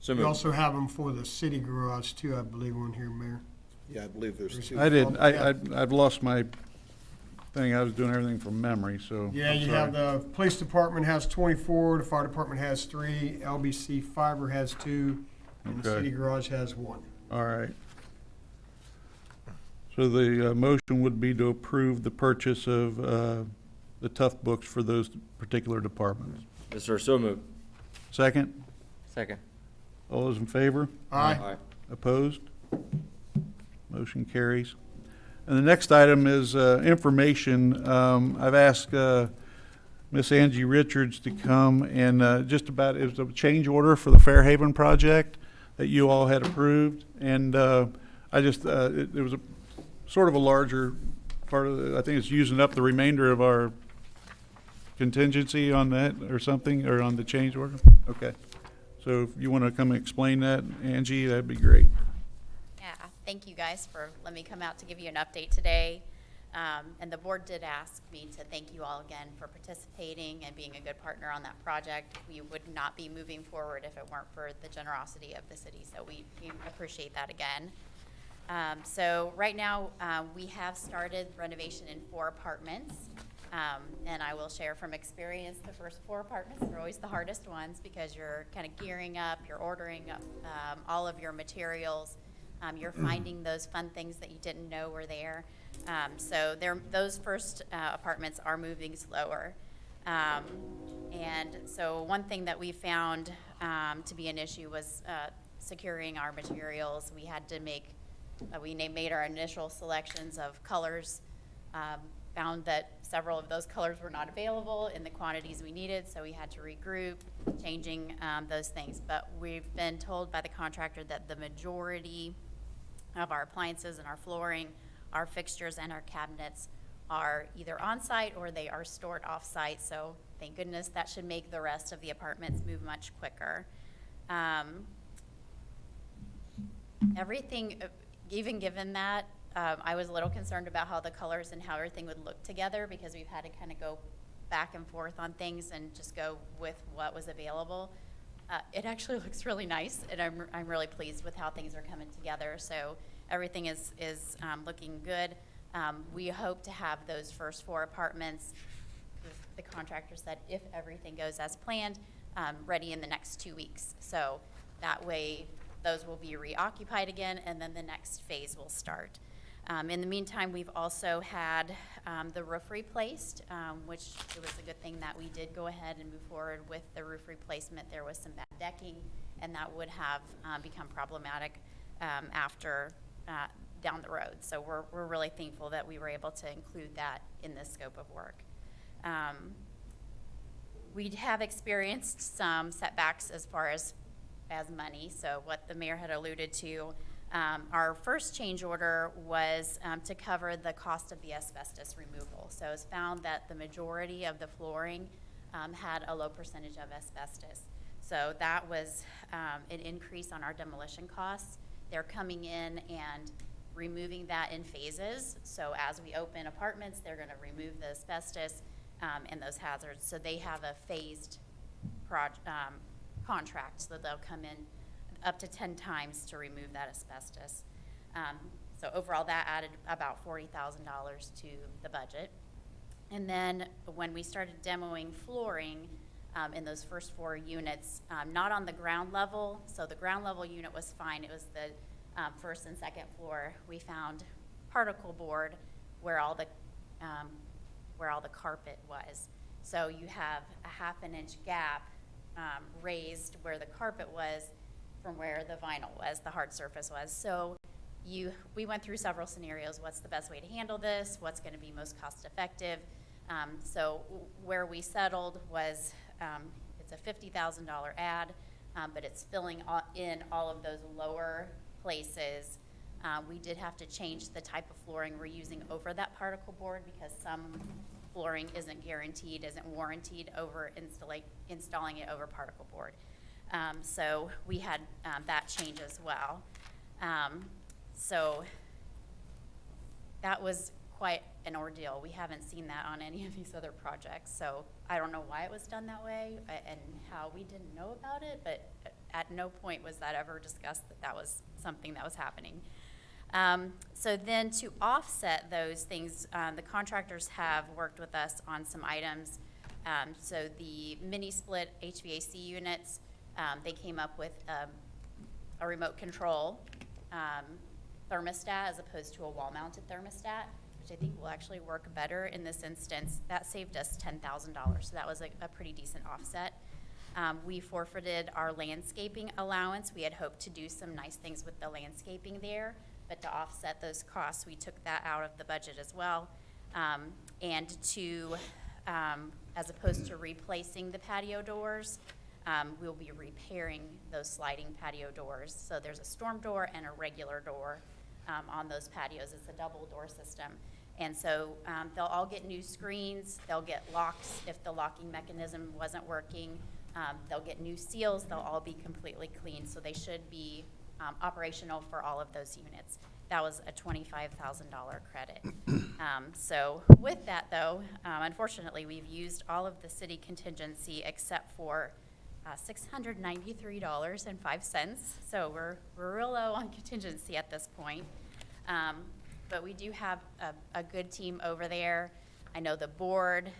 So We moved. also have them for the city garage too, I believe, on here, Mayor. Yeah, I believe there's two. I did, I've lost my thing. I was doing everything from memory, so. Yeah, I'm you sorry. have the police department has 24, the fire department has 3, LBC Fiber has 2, and the Okay. city garage has 1. All right. So the motion would be to approve the purchase of the Tough Books for those particular departments. Yes, sir. So moved. Second? Second. All those in favor? Aye. Opposed? Motion carries. And the next item is information. I've asked Miss Angie Richards to come and it was a change order for the Fairhaven project that you all had approved. And it was a sort of a larger part of I think it's using up the remainder of our contingency on that or something, or on the change order? Okay. So if you want to come and explain that, Angie, that'd be great. Yeah, thank you guys for letting me come out to give you an update today. And the board did ask me to thank you all again for participating and being a good partner on that project. We would not be moving forward if it weren't for the generosity of the city, so we appreciate that again. So right now, we have started renovation in 4 apartments. And I will share from experience, the first 4 apartments are always the hardest ones because you're kind of gearing up, you're ordering up all of your materials, you're finding those fun things that you didn't know were there. So those first apartments are moving slower. And so one thing that we found to be an issue was securing our materials. We had to made our initial selections of colors, found that several of those colors were not available in the quantities we needed, so we had to regroup, changing those things. But we've been told by the contractor that the majority of our appliances and our flooring, our fixtures and our cabinets are either on-site or they are stored off-site, so thank goodness that should make the rest of the apartments move much quicker. Everything, even given that, I was a little concerned about how the colors and how everything would look together because we've had to kind of go back and forth on things and just go with what was available. It actually looks really nice, and I'm really pleased with how things are coming together. So everything is looking good. We hope to have those first 4 apartments, the contractor said, if everything goes as planned, ready in the next 2 weeks. So that way, those will be reoccupied again, and then the next phase will start. In the meantime, we've also had the roof replaced, which it was a good thing that we did go ahead and move forward with the roof replacement. There was some bad decking, and that would have become problematic after down the road. So we're really thankful that we were able to include that in the scope of work. We have experienced some setbacks as far as money. So what the mayor had alluded to, our first change order was to cover the cost of the asbestos removal. So it was found that the majority of the flooring had a low percentage of asbestos. So that was an increase on our demolition costs. They're coming in and removing that in phases. So as we open apartments, they're going to remove the asbestos and those hazards. So they have a phased contract, so they'll come in up to 10 times to remove that asbestos. So overall, that added about $40,000 to the budget. And then when we started demoing flooring in those first 4 units, not on the ground level, so the ground level unit was fine. It was the first and second floor. We found particle board where all the carpet was. So you have a 1/2 inch gap raised where the carpet was from where the vinyl was, the hard surface was. So we went through several scenarios. What's the best way to handle this? What's going to be most cost effective? So where we settled was it's a $50,000 ad, but it's filling in all of those lower places. We did have to change the type of flooring we're using over that particle board because some flooring isn't guaranteed, isn't warranted over installing it over particle board. So we had that change as well. So that was quite an ordeal. We haven't seen that on any of these other projects. So I don't know why it was done that way and how we didn't know about it, but at no point was that ever discussed that that was something that was happening. So then to offset those things, the contractors have worked with us on some items. So the mini split HVAC units, they came up with a remote control thermostat as opposed to a wall-mounted thermostat, which I think will actually work better in this instance. That saved us $10,000, so that was a pretty decent offset. We forfeited our landscaping allowance. We had hoped to do some nice things with the landscaping there, but to offset those costs, we took that out of the budget as well. And to, as opposed to replacing the patio doors, we'll be repairing those sliding patio doors. So there's a storm door and a regular door on those patios. It's a double door system. And so they'll all get new screens. They'll get locks if the locking mechanism wasn't working. They'll get new seals. They'll all be completely clean. So they should be operational for all of those units. That was a $25,000 credit. So with that, though, unfortunately, we've used all of the city contingency except for $693.05. So we're real low on contingency at this point. But we do have a good team over there. I know the board,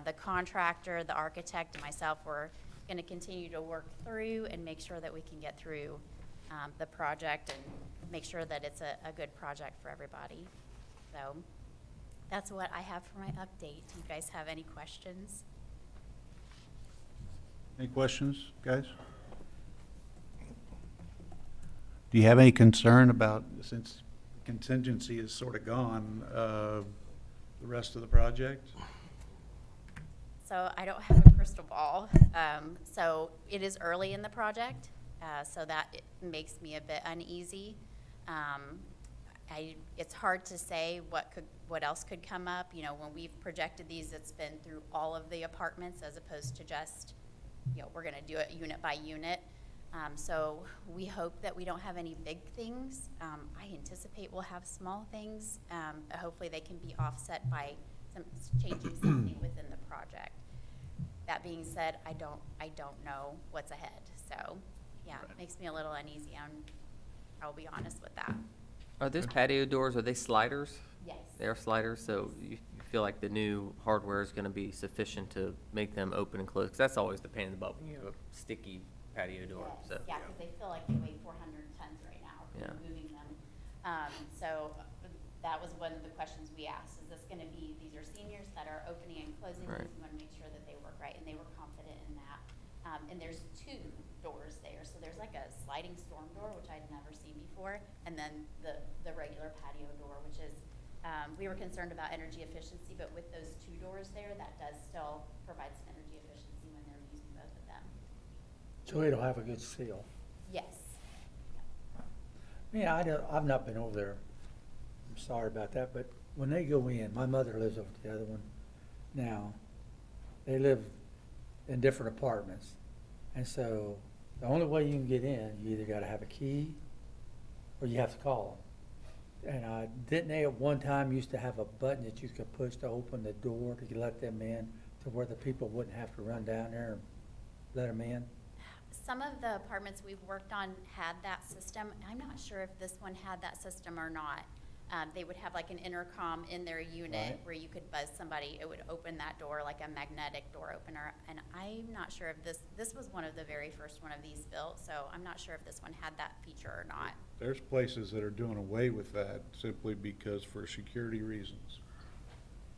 the contractor, the architect, and myself, we're going to continue to work through and make sure that we can get through the project and make sure that it's a good project for everybody. So that's what I have for my update. Do you guys have any questions? Any questions, guys? Do you have any concern about, since contingency is sort of gone, the rest of the project? So I don't have a crystal ball. So it is early in the project, so that it makes me a bit uneasy. It's hard to say what else could come up. You know, when we've projected these, it's been through all of the apartments as opposed to just, you know, we're going to do it unit by unit. So we hope that we don't have any big things. I anticipate we'll have small things, but hopefully they can be offset by changing something within the project. That being said, I don't know what's ahead. So yeah, it makes me a little uneasy. I'll be honest with that. Are those patio doors, are they sliders? Yes. They are sliders, so you feel like the new hardware is gonna be sufficient to make them open and close? 'Cause that's always the pain in the butt when you have a sticky patio door, Yes, so. yeah, because they feel like they weigh 400 tons right now, Yeah. moving them. So that was one of the questions we asked, is this gonna be, these are seniors that are opening and closing Right. these, we wanna make sure that they work right, and they were confident in that. And there's 2 doors there, so there's like a sliding storm door, which I'd never seen before, and then the regular patio door, which is, we were concerned about energy efficiency, but with those 2 doors there, that does still provide some energy efficiency when they're using both of them. So it'll have a good seal. Yes. Yeah, I've not been over there. I'm sorry about that, but when they go in, my mother lives over the other one now. They live in different apartments. And so the only way you can get in, you either gotta have a key or you have to call them. And didn't they at one time used to have a button that you could push to open the door to let them in, to where the people wouldn't have to run down there and let them in? Some of the apartments we've worked on had that system. I'm not sure if this one had that system or not. They would have like an intercom in their unit Right. where you could buzz somebody. It would open that door like a magnetic door opener. And I'm not sure if this was one of the very first one of these built, so I'm not sure if this one had that feature or not. There's places that are doing away with that simply because for security reasons.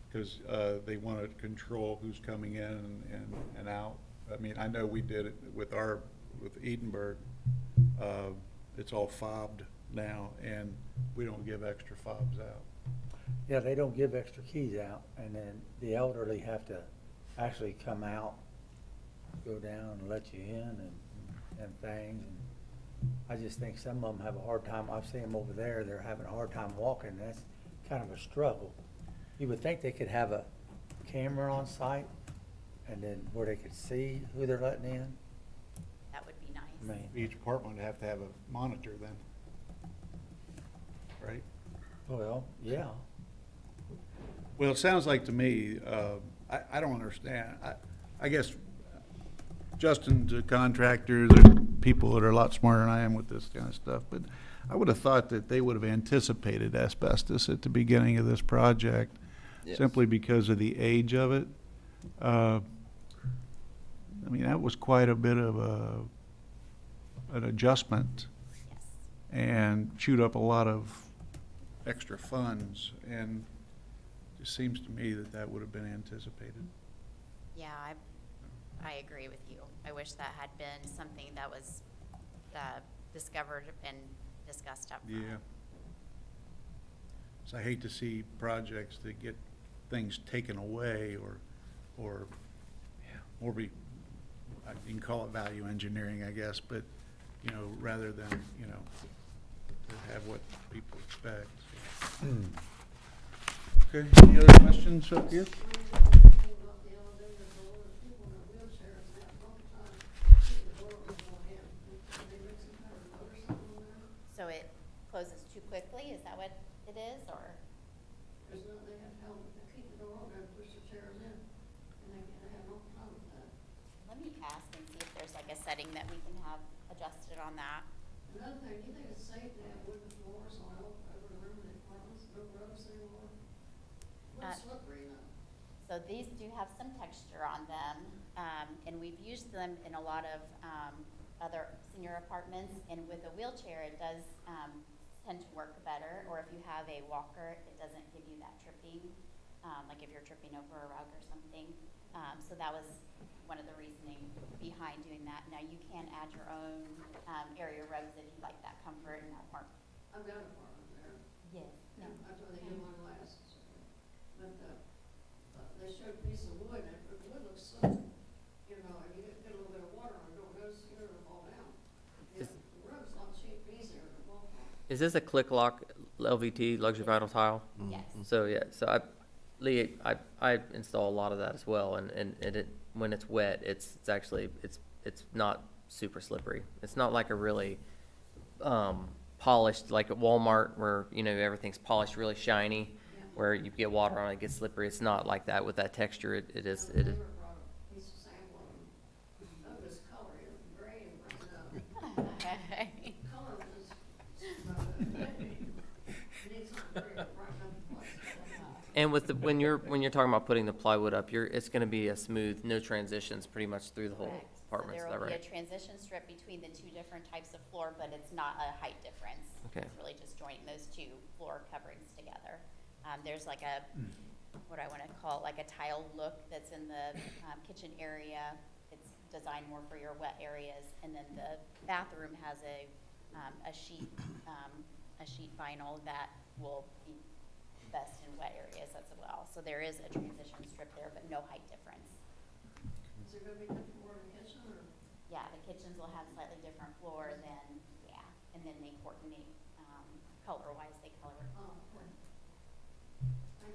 Because they want to control who's coming in and out. I mean, I know we did it with Edinburgh. It's all fobbed now, and we don't give extra fobs out. Yeah, they don't give extra keys out, and then the elderly have to actually come out, go down and let you in and things. And I just think some of them have a hard time. I've seen them over there, they're having a hard time walking. That's kind of a struggle. You would think they could have a camera on site, and then where they could see who they're letting in. That would be nice. I mean, Each apartment would have to have a monitor then, right? well, yeah. Well, it sounds like to me, I don't understand. I guess Justin's a contractor, there are people that are a lot smarter than I am with this kind of stuff, but I would have thought that they would have anticipated asbestos at the beginning of this project, Yes. simply because of the age of it. I mean, that was quite a bit of an adjustment Yes. and chewed up a lot of extra funds, and it just seems to me that that would have been anticipated. Yeah, I agree with you. I wish that had been something that was discovered and discussed up front. Yeah. So I hate to see projects that get things taken away or be, you can call it value engineering, I guess, but, you know, rather than, you know, to have what people expect. Okay, any other questions up here? So it closes too quickly, is that what it is, or? There's no, they have to help, keep the door open and push the chairs in, and they have no problem with that. Let me ask and see if there's like a setting that we can have adjusted on that. Another thing, do you think it's safe to have wooden floors on over the room in the apartments, no rugs anymore? What's slippery enough? So these do have some texture on them, and we've used them in a lot of other senior apartments, and with a wheelchair, it does tend to work better, or if you have a walker, it doesn't give you that tripping, like if you're tripping over a rug or something. So that was one of the reasoning behind doing that. Now, you can add your own area rugs if you like that comfort in that apartment. I've got an apartment there. Yes. Yeah, that's where they did mine last, but, they showed a piece of wood, and the wood looks so, you know, if you get a little bit of water on it, don't notice it, it'll fall down. Yeah, the rug's not cheap, easier to walk on. Is this a click lock LVT, luxury vinyl tile? Yes. So, yeah, so I install a lot of that as well, and it, when it's wet, it's actually, it's not super slippery. It's not like a really, polished, like at Walmart where, you know, everything's polished, really shiny, where you get water on it, it gets slippery. It's not like that with that texture. It is. Brought a piece of sample of this color, gray and brown. And with the, when you're talking about putting the plywood up, it's gonna be a smooth, no transitions pretty much through the whole Correct. apartment, is So that there will be a right? transition strip between the two different types of floor, but it's not a height difference. Okay. It's really just joining those two floor coverings together. There's like a, what I wanna call, like a tile look that's in the kitchen area. It's designed more for your wet areas, and then the bathroom has a sheet vinyl that will be best in wet areas as well. So there is a transition strip there, but no height difference. Is there gonna be different floor in the kitchen, or? Yeah, the kitchens will have slightly different floor than, yeah, and then they coordinate, color-wise, they color. Oh, okay.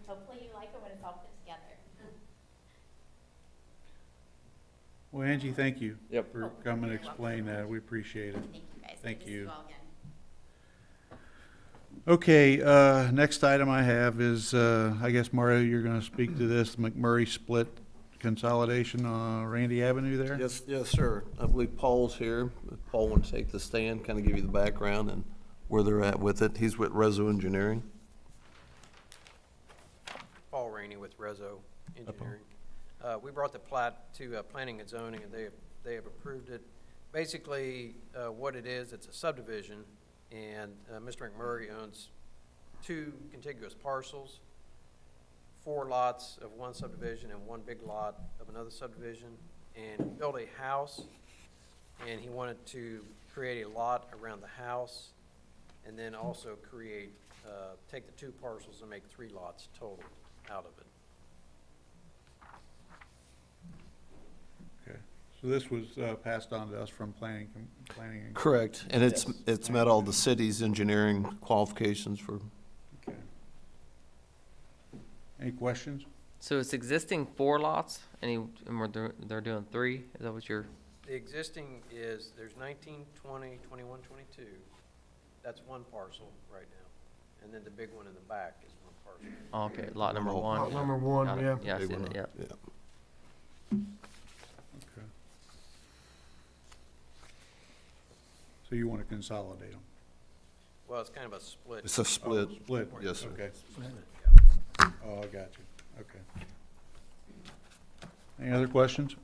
Hopefully you like it when it's all put together. Well, Angie, thank you. Yep. For coming and explain that. We appreciate it. Thank you guys. Thank Good to see you. all again. Okay, next item I have is, I guess, Mario, you're gonna speak to this McMurray split consolidation on Randy Avenue there? Yes, sir. I believe Paul's here. If Paul wants to take the stand, kind of give you the background and where they're at with it. He's with Rezo Engineering. Paul Rainey with Rezo Engineering. We brought the plat to Planning and Zoning, and they have approved it. Basically, what it is, it's a subdivision, and Mr. McMurray owns 2 contiguous parcels, 4 lots of one subdivision and 1 big lot of another subdivision, and he built a house, and he wanted to create a lot around the house, and then also create, take the 2 parcels and make 3 lots total out of it. Okay, so this was, passed on to us from planning and. Correct. And it's met all the city's engineering qualifications for, Okay. Any questions? So it's existing 4 lots, and they're doing 3? Is that what you're? The existing is, there's 19, 20, 21, 22. That's 1 parcel right now. And then the big one in the back is 1 parcel. Oh, okay, lot number 1. Lot number 1, Got it. yeah. Yeah, I Big see one, it, yeah. Okay. So you wanna consolidate them? Well, it's kind of a split. it's a split. Split? Yes, sir. Okay. Oh, I got you. Okay. Any other questions?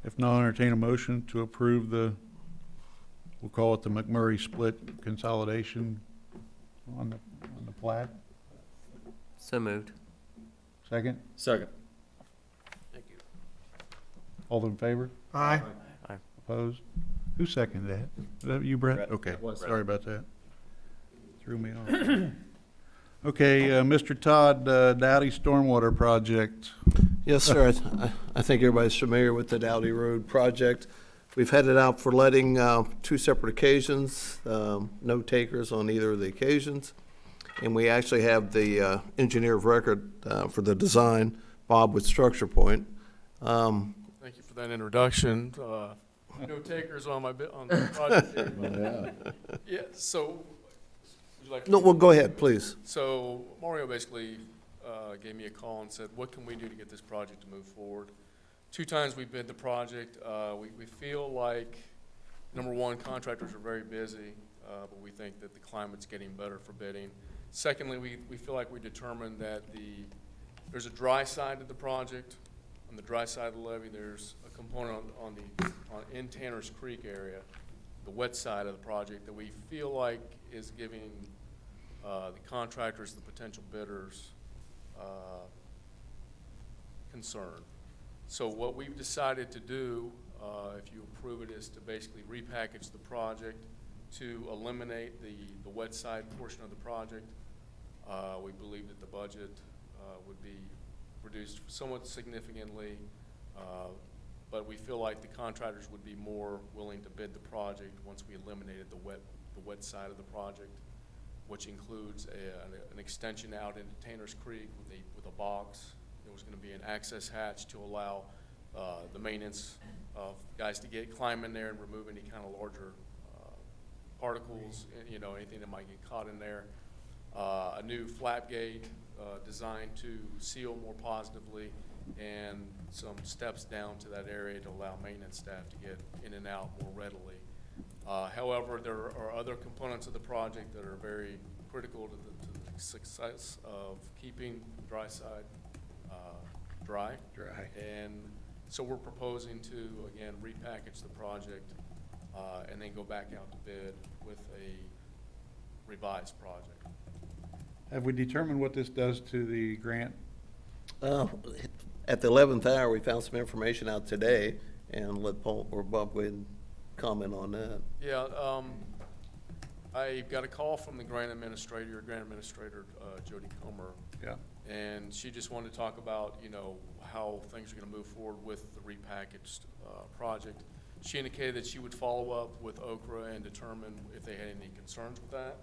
If not, I'll entertain a motion to approve we'll call it the McMurray split consolidation on the plat. So moved. Second? Second. Thank you. All in favor? Aye. Opposed? Who seconded that? Is that you, Brett? Brett. Okay, Was. sorry about that. Threw me off. Okay, Mr. Todd, Dowdy Stormwater Project. Yes, sir. I think everybody's familiar with the Dowdy Road project. We've had it out for letting 2 separate occasions, no takers on either of the occasions. And we actually have the engineer of record for the design, Bob with Structure Point. Thank you for that introduction. No takers on on the project here, but, yeah, so, would you like? No, well, go ahead, please. So Mario basically gave me a call and said, what can we do to get this project to move forward? 2 times we bid the project. We feel like, number 1, contractors are very busy, but we think that the climate's getting better for bidding. Secondly, we feel like we determined that there's a dry side to the project. On the dry side of the levee, there's a component in Tanner's Creek area, the wet side of the project, that we feel like is giving the contractors, the potential bidders, concern. So what we've decided to do, if you approve it, is to basically repackage the project to eliminate the wet side portion of the project. We believe that the budget would be reduced somewhat significantly, but we feel like the contractors would be more willing to bid the project once we eliminated the wet side of the project, which includes an extension out into Tanner's Creek with a box. There was going to be an access hatch to allow the maintenance of guys to climb in there and remove any kind of larger particles, anything that might get caught in there. A new flap gate designed to seal more positively, and some steps down to that area to allow maintenance staff to get in and out more readily. However, there are other components of the project that are very critical to success of keeping dry side dry. Dry. And so we're proposing to, again, repackage the project and then go back out to bid with a revised project. Have we determined what this does to the grant? At the 11th hour, we found some information out today, and let Paul or Bob go ahead and comment on that. Yeah, I got a call from the grant administrator, Jody Comer. Yeah. And she just wanted to talk about, how things are gonna move forward with the repackaged, project. She indicated that she would follow up with Okra and determine if they had any concerns with that.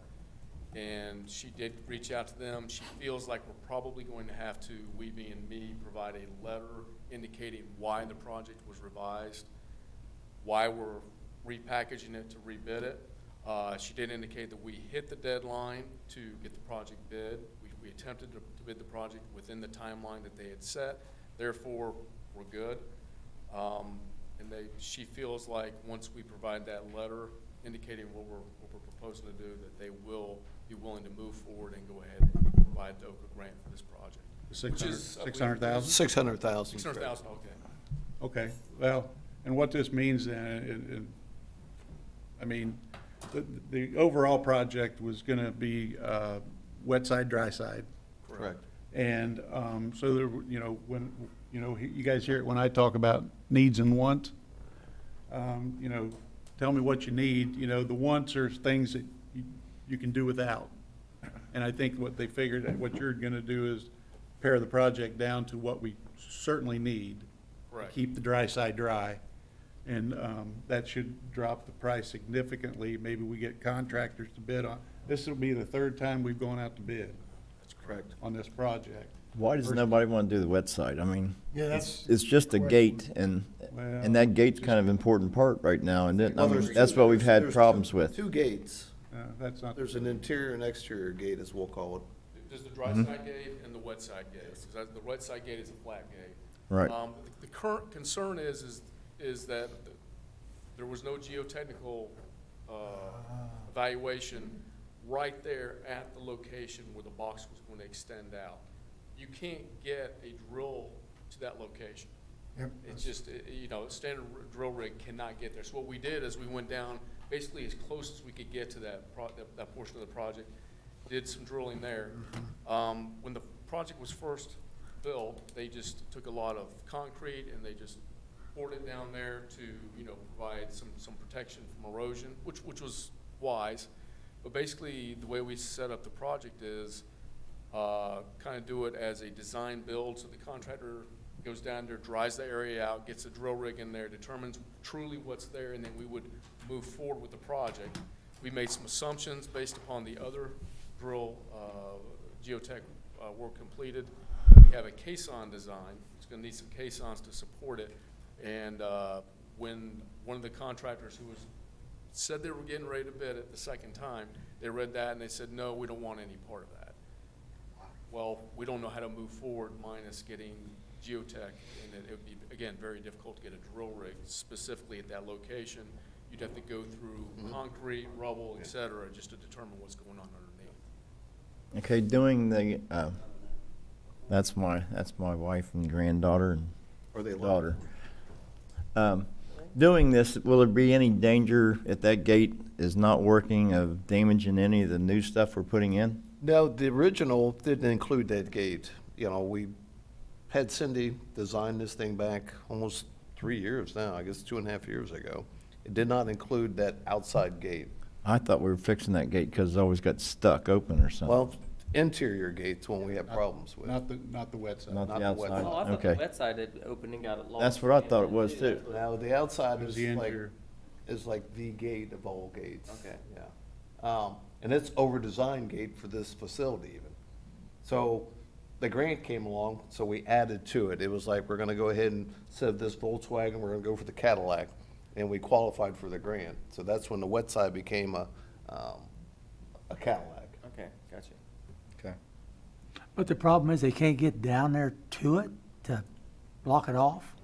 And she did reach out to them. She feels like we're probably going to have to, we being me, provide a letter indicating why the project was revised, why we're repackaging it to rebid it. She did indicate that we hit the deadline to get the project bid. We attempted to bid the project within the timeline that they had set. Therefore, we're good. And she feels like once we provide that letter indicating what we're proposing to do, that they will be willing to move forward and go ahead and provide the Okra grant for this project. 600,000? 600,000. 600,000, okay. Okay, well, and what this means then, I mean, the overall project was gonna be, wet side, dry side. Correct. And, so there, when, you guys hear it when I talk about needs and wants. Tell me what you need, the wants are things that you can do without. And I think what they figured, that what you're gonna do is pare the project down to what we certainly need. Right. Keep the dry side dry. And, that should drop the price significantly. Maybe we get contractors to bid on. This will be the third time we've gone out to bid. That's correct. On this project. Why does nobody want to do the wet side? I mean, Yeah, that's. it's just a gate, and that gate's kind of important part right now, and then, I mean, that's what we've had problems with. Two gates. That's not. There's an interior and exterior gate, as we'll call it. There's the dry side gate and the wet side gate. 'Cause the wet side gate is a flat gate. Right. The current concern is that there was no geotechnical evaluation right there at the location where the box was going to extend out. You can't get a drill to that location. Yep. It's just, a standard drill rig cannot get there. So what we did is we went down basically as close as we could get to that portion of the project, did some drilling there. When the project was first built, they just took a lot of concrete and they just poured it down there to, provide some protection from erosion, which was wise. But basically, the way we set up the project is kind of do it as a design build, so the contractor goes down there, dries the area out, gets a drill rig in there, determines truly what's there, and then we would move forward with the project. We made some assumptions based upon the other drill geotech work completed. We have a caisson design. It's going to need some caissons to support it. And when one of the contractors who said they were getting ready to bid it the second time, they read that and they said, no, we don't want any part of that. Well, we don't know how to move forward minus getting geotech, and it would be, again, very difficult to get a drill rig specifically at that location. You'd have to go through concrete, rubble, et cetera, just to determine what's going on underneath. Okay, doing the, that's my wife and granddaughter and Or they daughter. Doing this, will there be any danger if that gate is not working of damaging any of the new stuff we're putting in? No, the original didn't include that gate. We had Cindy design this thing back almost 3 years now, I guess 2.5 years ago. It did not include that outside gate. I thought we were fixing that gate because it always got stuck open or something. Well, interior gates when we have problems with. Not the wet side. Not the not the wet outside? Oh, I thought Okay. the wet side had opened and got it lost. That's what I thought it was too. Now, the outside It was is the like, interior. the gate of all gates. Okay. Yeah. And it's over-designed gate for this facility even. So the grant came along, so we added to it. It was like, we're gonna go ahead and, instead of this Volkswagen, we're gonna go for the Cadillac. And we qualified for the grant. So that's when the wet side became a Cadillac. Okay, gotcha. Okay. But the problem is they can't get down there to it to block it off,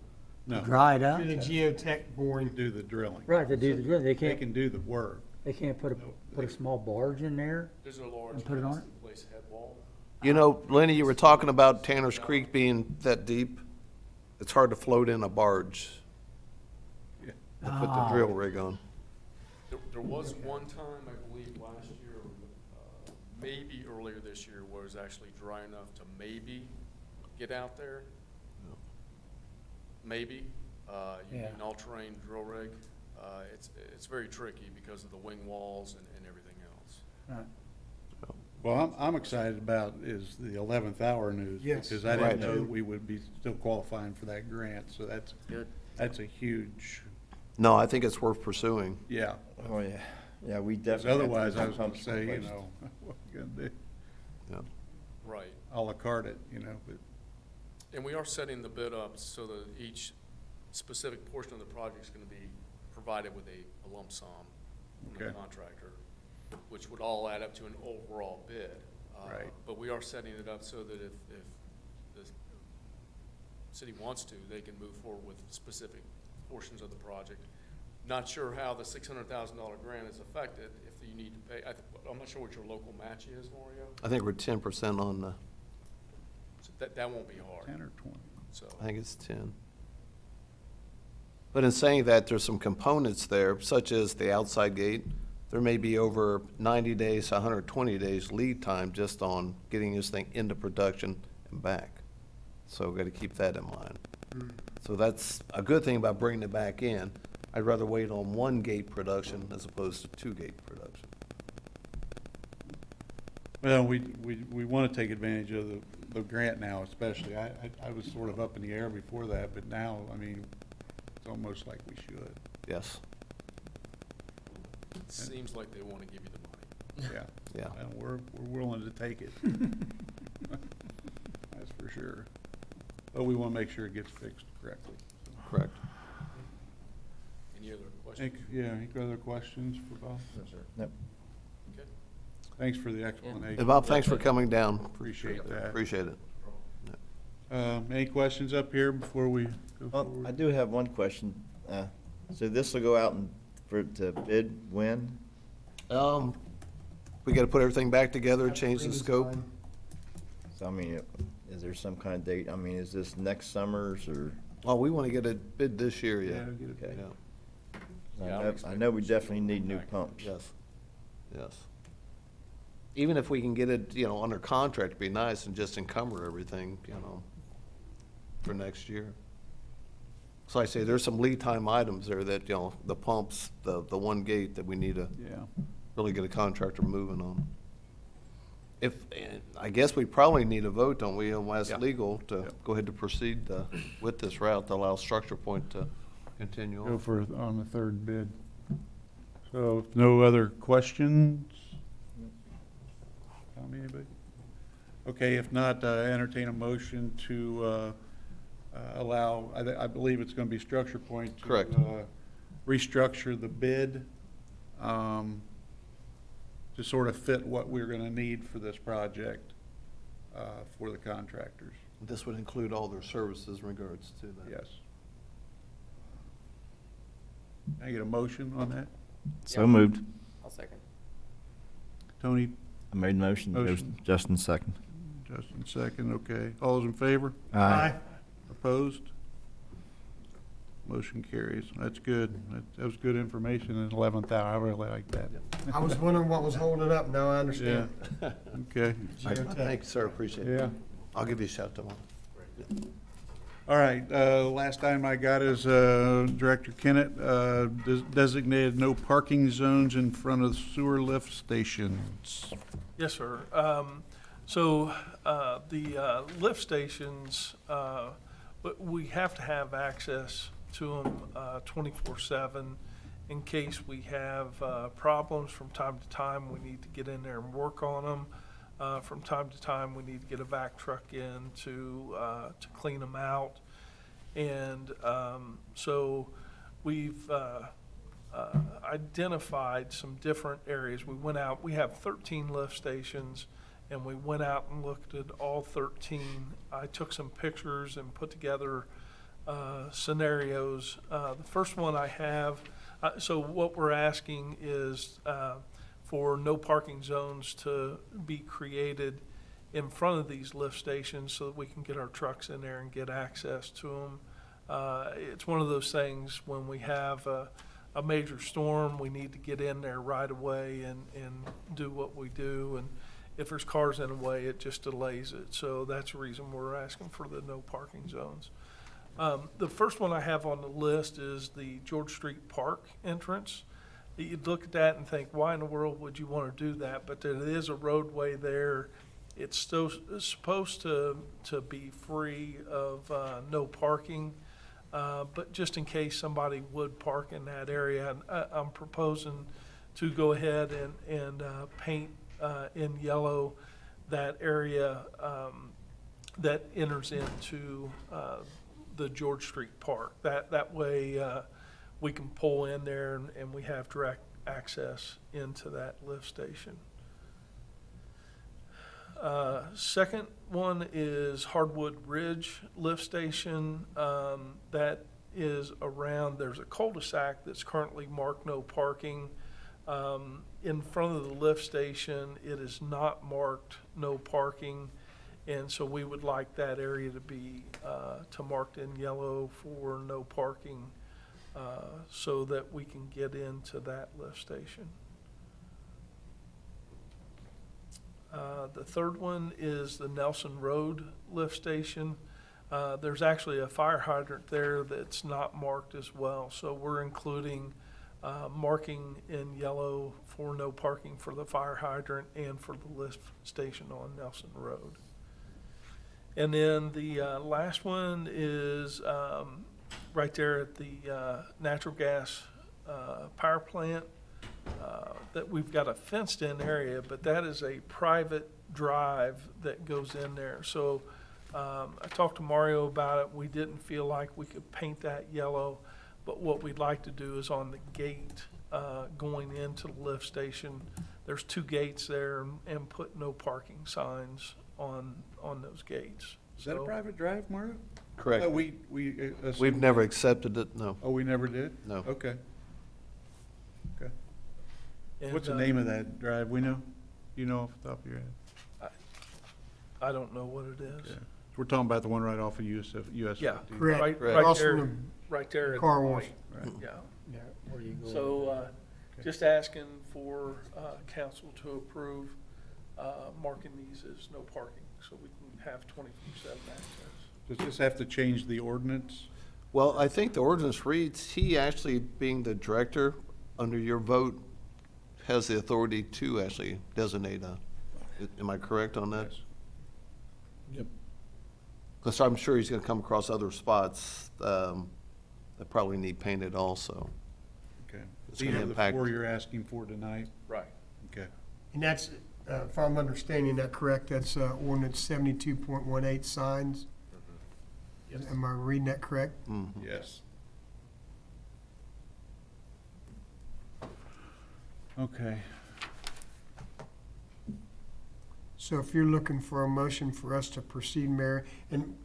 No. to dry it up. The geotech boring. Do the drilling. Right, to do the drilling, they They can't, can do the work. they can't put a small barge in there? There's a large And put it on massive it? place head wall. You know, Lenny, you were talking about Tanner's Creek being that deep. It's hard to float in a barge to put the drill rig on. There was one time, I believe, last year, maybe earlier this year, where it was actually dry enough to maybe get out there. Maybe. You need an all-terrain drill rig. It's very tricky because of the wing walls and everything else. Right. Well, I'm excited about is the 11th hour news. Yes. Because I didn't Right. know that we would be still qualifying for that grant, so that's Good. a huge, No, I think it's worth pursuing. yeah. Oh, yeah. Yeah, we Because definitely. otherwise, I was gonna say, you know, what we gonna do? Yeah. Right. A la carte it, you know, but, And we are setting the bid up so that each specific portion of the project is going to be provided with a lump sum from the Okay. contractor, which would all add up to an overall bid. Right. But we are setting it up so that if the city wants to, they can move forward with specific portions of the project. Not sure how the $600,000 grant is affected if you need to pay. I'm not sure what your local match is, Mario. I think we're 10% on the, So that won't be hard. 10 or 20. So. I think it's 10. But in saying that, there's some components there, such as the outside gate. There may be over 90 days, 120 days lead time just on getting this thing into production and back. So we've got to keep that in mind. So that's a good thing about bringing it back in. I'd rather wait on one gate production as opposed to two gate production. Well, we want to take advantage of the grant now especially. I was sort of up in the air before that, but now, I mean, it's almost like we should. Yes, It seems like they want to give you the money. Yeah. yeah. And we're willing to take it. That's for sure. But we want to make sure it gets fixed correctly. Correct. Any other questions? Any other questions for Bob? No, sir. Nope. Okay. Thanks for the explanation. And Bob, thanks for coming down. Appreciate that. Appreciate it. Any questions up here before we go I forward? do have one question. So this will go out to bid when? We got to put everything back together, change the scope. So, I mean, is there some kind of date? I mean, is this next summer's or? Oh, we want to get a bid this year, yeah. Get it. Okay. Yeah. I know we definitely need new pumps. Yes, yes. Even if we can get it, under contract, it'd be nice and just encumber everything, for next year. So I say, there's some lead time items there that, the pumps, the one gate that we need to Yeah. really get a contractor moving on. I guess we probably need a vote, don't we, and ask Yeah. legal to Yeah. go ahead to proceed with this route to allow Structure Point to continue Go on. on the third bid. So if no other questions? Tom, anybody? Okay, if not, entertain a motion to allow, I believe it's going to be Structure Point. To, Correct. restructure the bid to sort of fit what we're going to need for this project for the contractors. This would include all their services in regards to that. Yes. Can I get a motion on that? So moved. I'll second. Tony, I made a motion. Motion. Justin second. Justin second, okay. All those in favor? Aye. Opposed? Motion carries. That's good. That was good information in the 11th hour. I really like that. I was wondering what was holding it up, now I understand. Okay. Thank you, sir, appreciate it. Yeah. I'll give you a shout tomorrow. All right, last item I got is Director Kennett designated no parking zones in front of sewer lift stations. Yes, sir. So the lift stations, but we have to have access to them 24/7 in case we have problems from time to time. We need to get in there and work on them. From time to time, we need to get a vac truck in to clean them out. And so we've identified some different areas. We went out, we have 13 lift stations, and we went out and looked at all 13. I took some pictures and put together scenarios. The first one I have, so what we're asking is for no parking zones to be created in front of these lift stations so that we can get our trucks in there and get access to them. It's one of those things when we have a major storm, we need to get in there right away and do what we do. And if there's cars in the way, it just delays it. So that's the reason we're asking for the no parking zones. The first one I have on the list is the George Street Park entrance. You'd look at that and think, why in the world would you want to do that? But there is a roadway there. It's still supposed to be free of no parking. But just in case somebody would park in that area, I'm proposing to go ahead and paint in yellow that area that enters into the George Street Park. That way we can pull in there and we have direct access into that lift station. Second one is Hardwood Ridge Lift Station. That is around, there's a cul-de-sac that's currently marked no parking. In front of the lift station, it is not marked no parking. And so we would like that area to be, marked in yellow for no parking, so that we can get into that lift station. The third one is the Nelson Road Lift Station. There's actually a fire hydrant there that's not marked as well. So we're including marking in yellow for no parking for the fire hydrant and for the lift station on Nelson Road. And then the last one is right there at the natural gas power plant. That we've got a fenced-in area, but that is a private drive that goes in there. So I talked to Mario about it. We didn't feel like we could paint that yellow, but what we'd like to do is on the gate going into the lift station, there's 2 gates there, and put no parking signs on those gates. Is that a private drive, Mario? Correct. We've never accepted it, no. Oh, we never did? No. Okay. Okay. And, What's the name of that drive? We know? You know off the top of your head? I don't know what it is. Yeah. We're talking about the one right off of US. Yeah, Correct. right Across there, from right there. at car the wash. light. Right. Yeah. Yeah, where you go. So, just asking for council to approve marking these as no parking, so we can have 24/7 access. Does this have to change the ordinance? Well, I think the ordinance reads, he actually, being the director, under your vote, has the authority to actually designate am I correct on that? Yes. Yep. Because I'm sure he's gonna come across other spots that probably need painted also. Okay. It's These gonna are the impact- 4 you're asking for tonight? Right. Okay. And that's, if I'm understanding that correct, that's ordinance 72.18 signs. Yes. Am I reading that correct? Mhm. Yes. Okay. So if you're looking for a motion for us to proceed, Mayor, and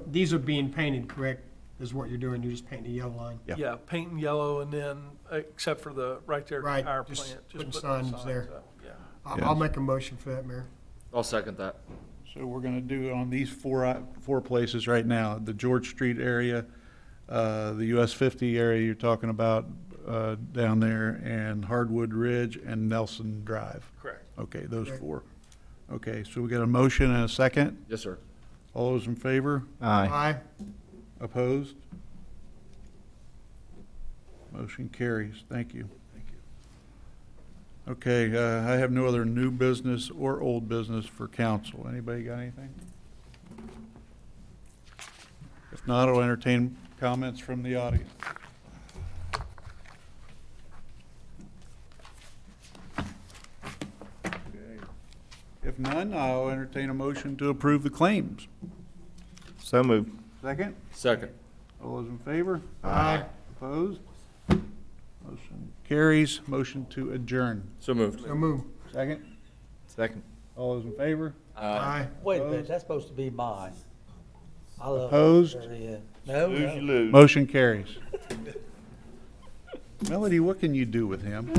these are being painted, correct, is what you're doing, you're just painting the yellow line? Yeah. Yeah, paint in yellow, and then, except for the, right there at Right, the power just plant. putting put the signs there. up, Yeah. I'll make a motion for that, Mayor. I'll second that. So we're gonna do on these four places right now, the George Street area, the US 50 area you're talking about, down there, and Hardwood Ridge and Nelson Drive. Correct. Okay, those Correct. 4. Okay, so we got a motion and a second. Yes, sir. All those in favor? Aye. Opposed? Motion carries. Thank you. Okay, I have no other new business or old business for council. Anybody got anything? If not, I'll entertain comments from the audience. Okay. If none, I'll entertain a motion to approve the claims. So moved. Second? Second. All those in favor? Aye. Opposed? Motion carries. Motion to adjourn. So moved. So move. Second? Second. All those in favor? Aye. Wait a minute, that's supposed to be mine. I love. Opposed? No, Lose, you no. lose. Motion carries. Melody, what can you do with him?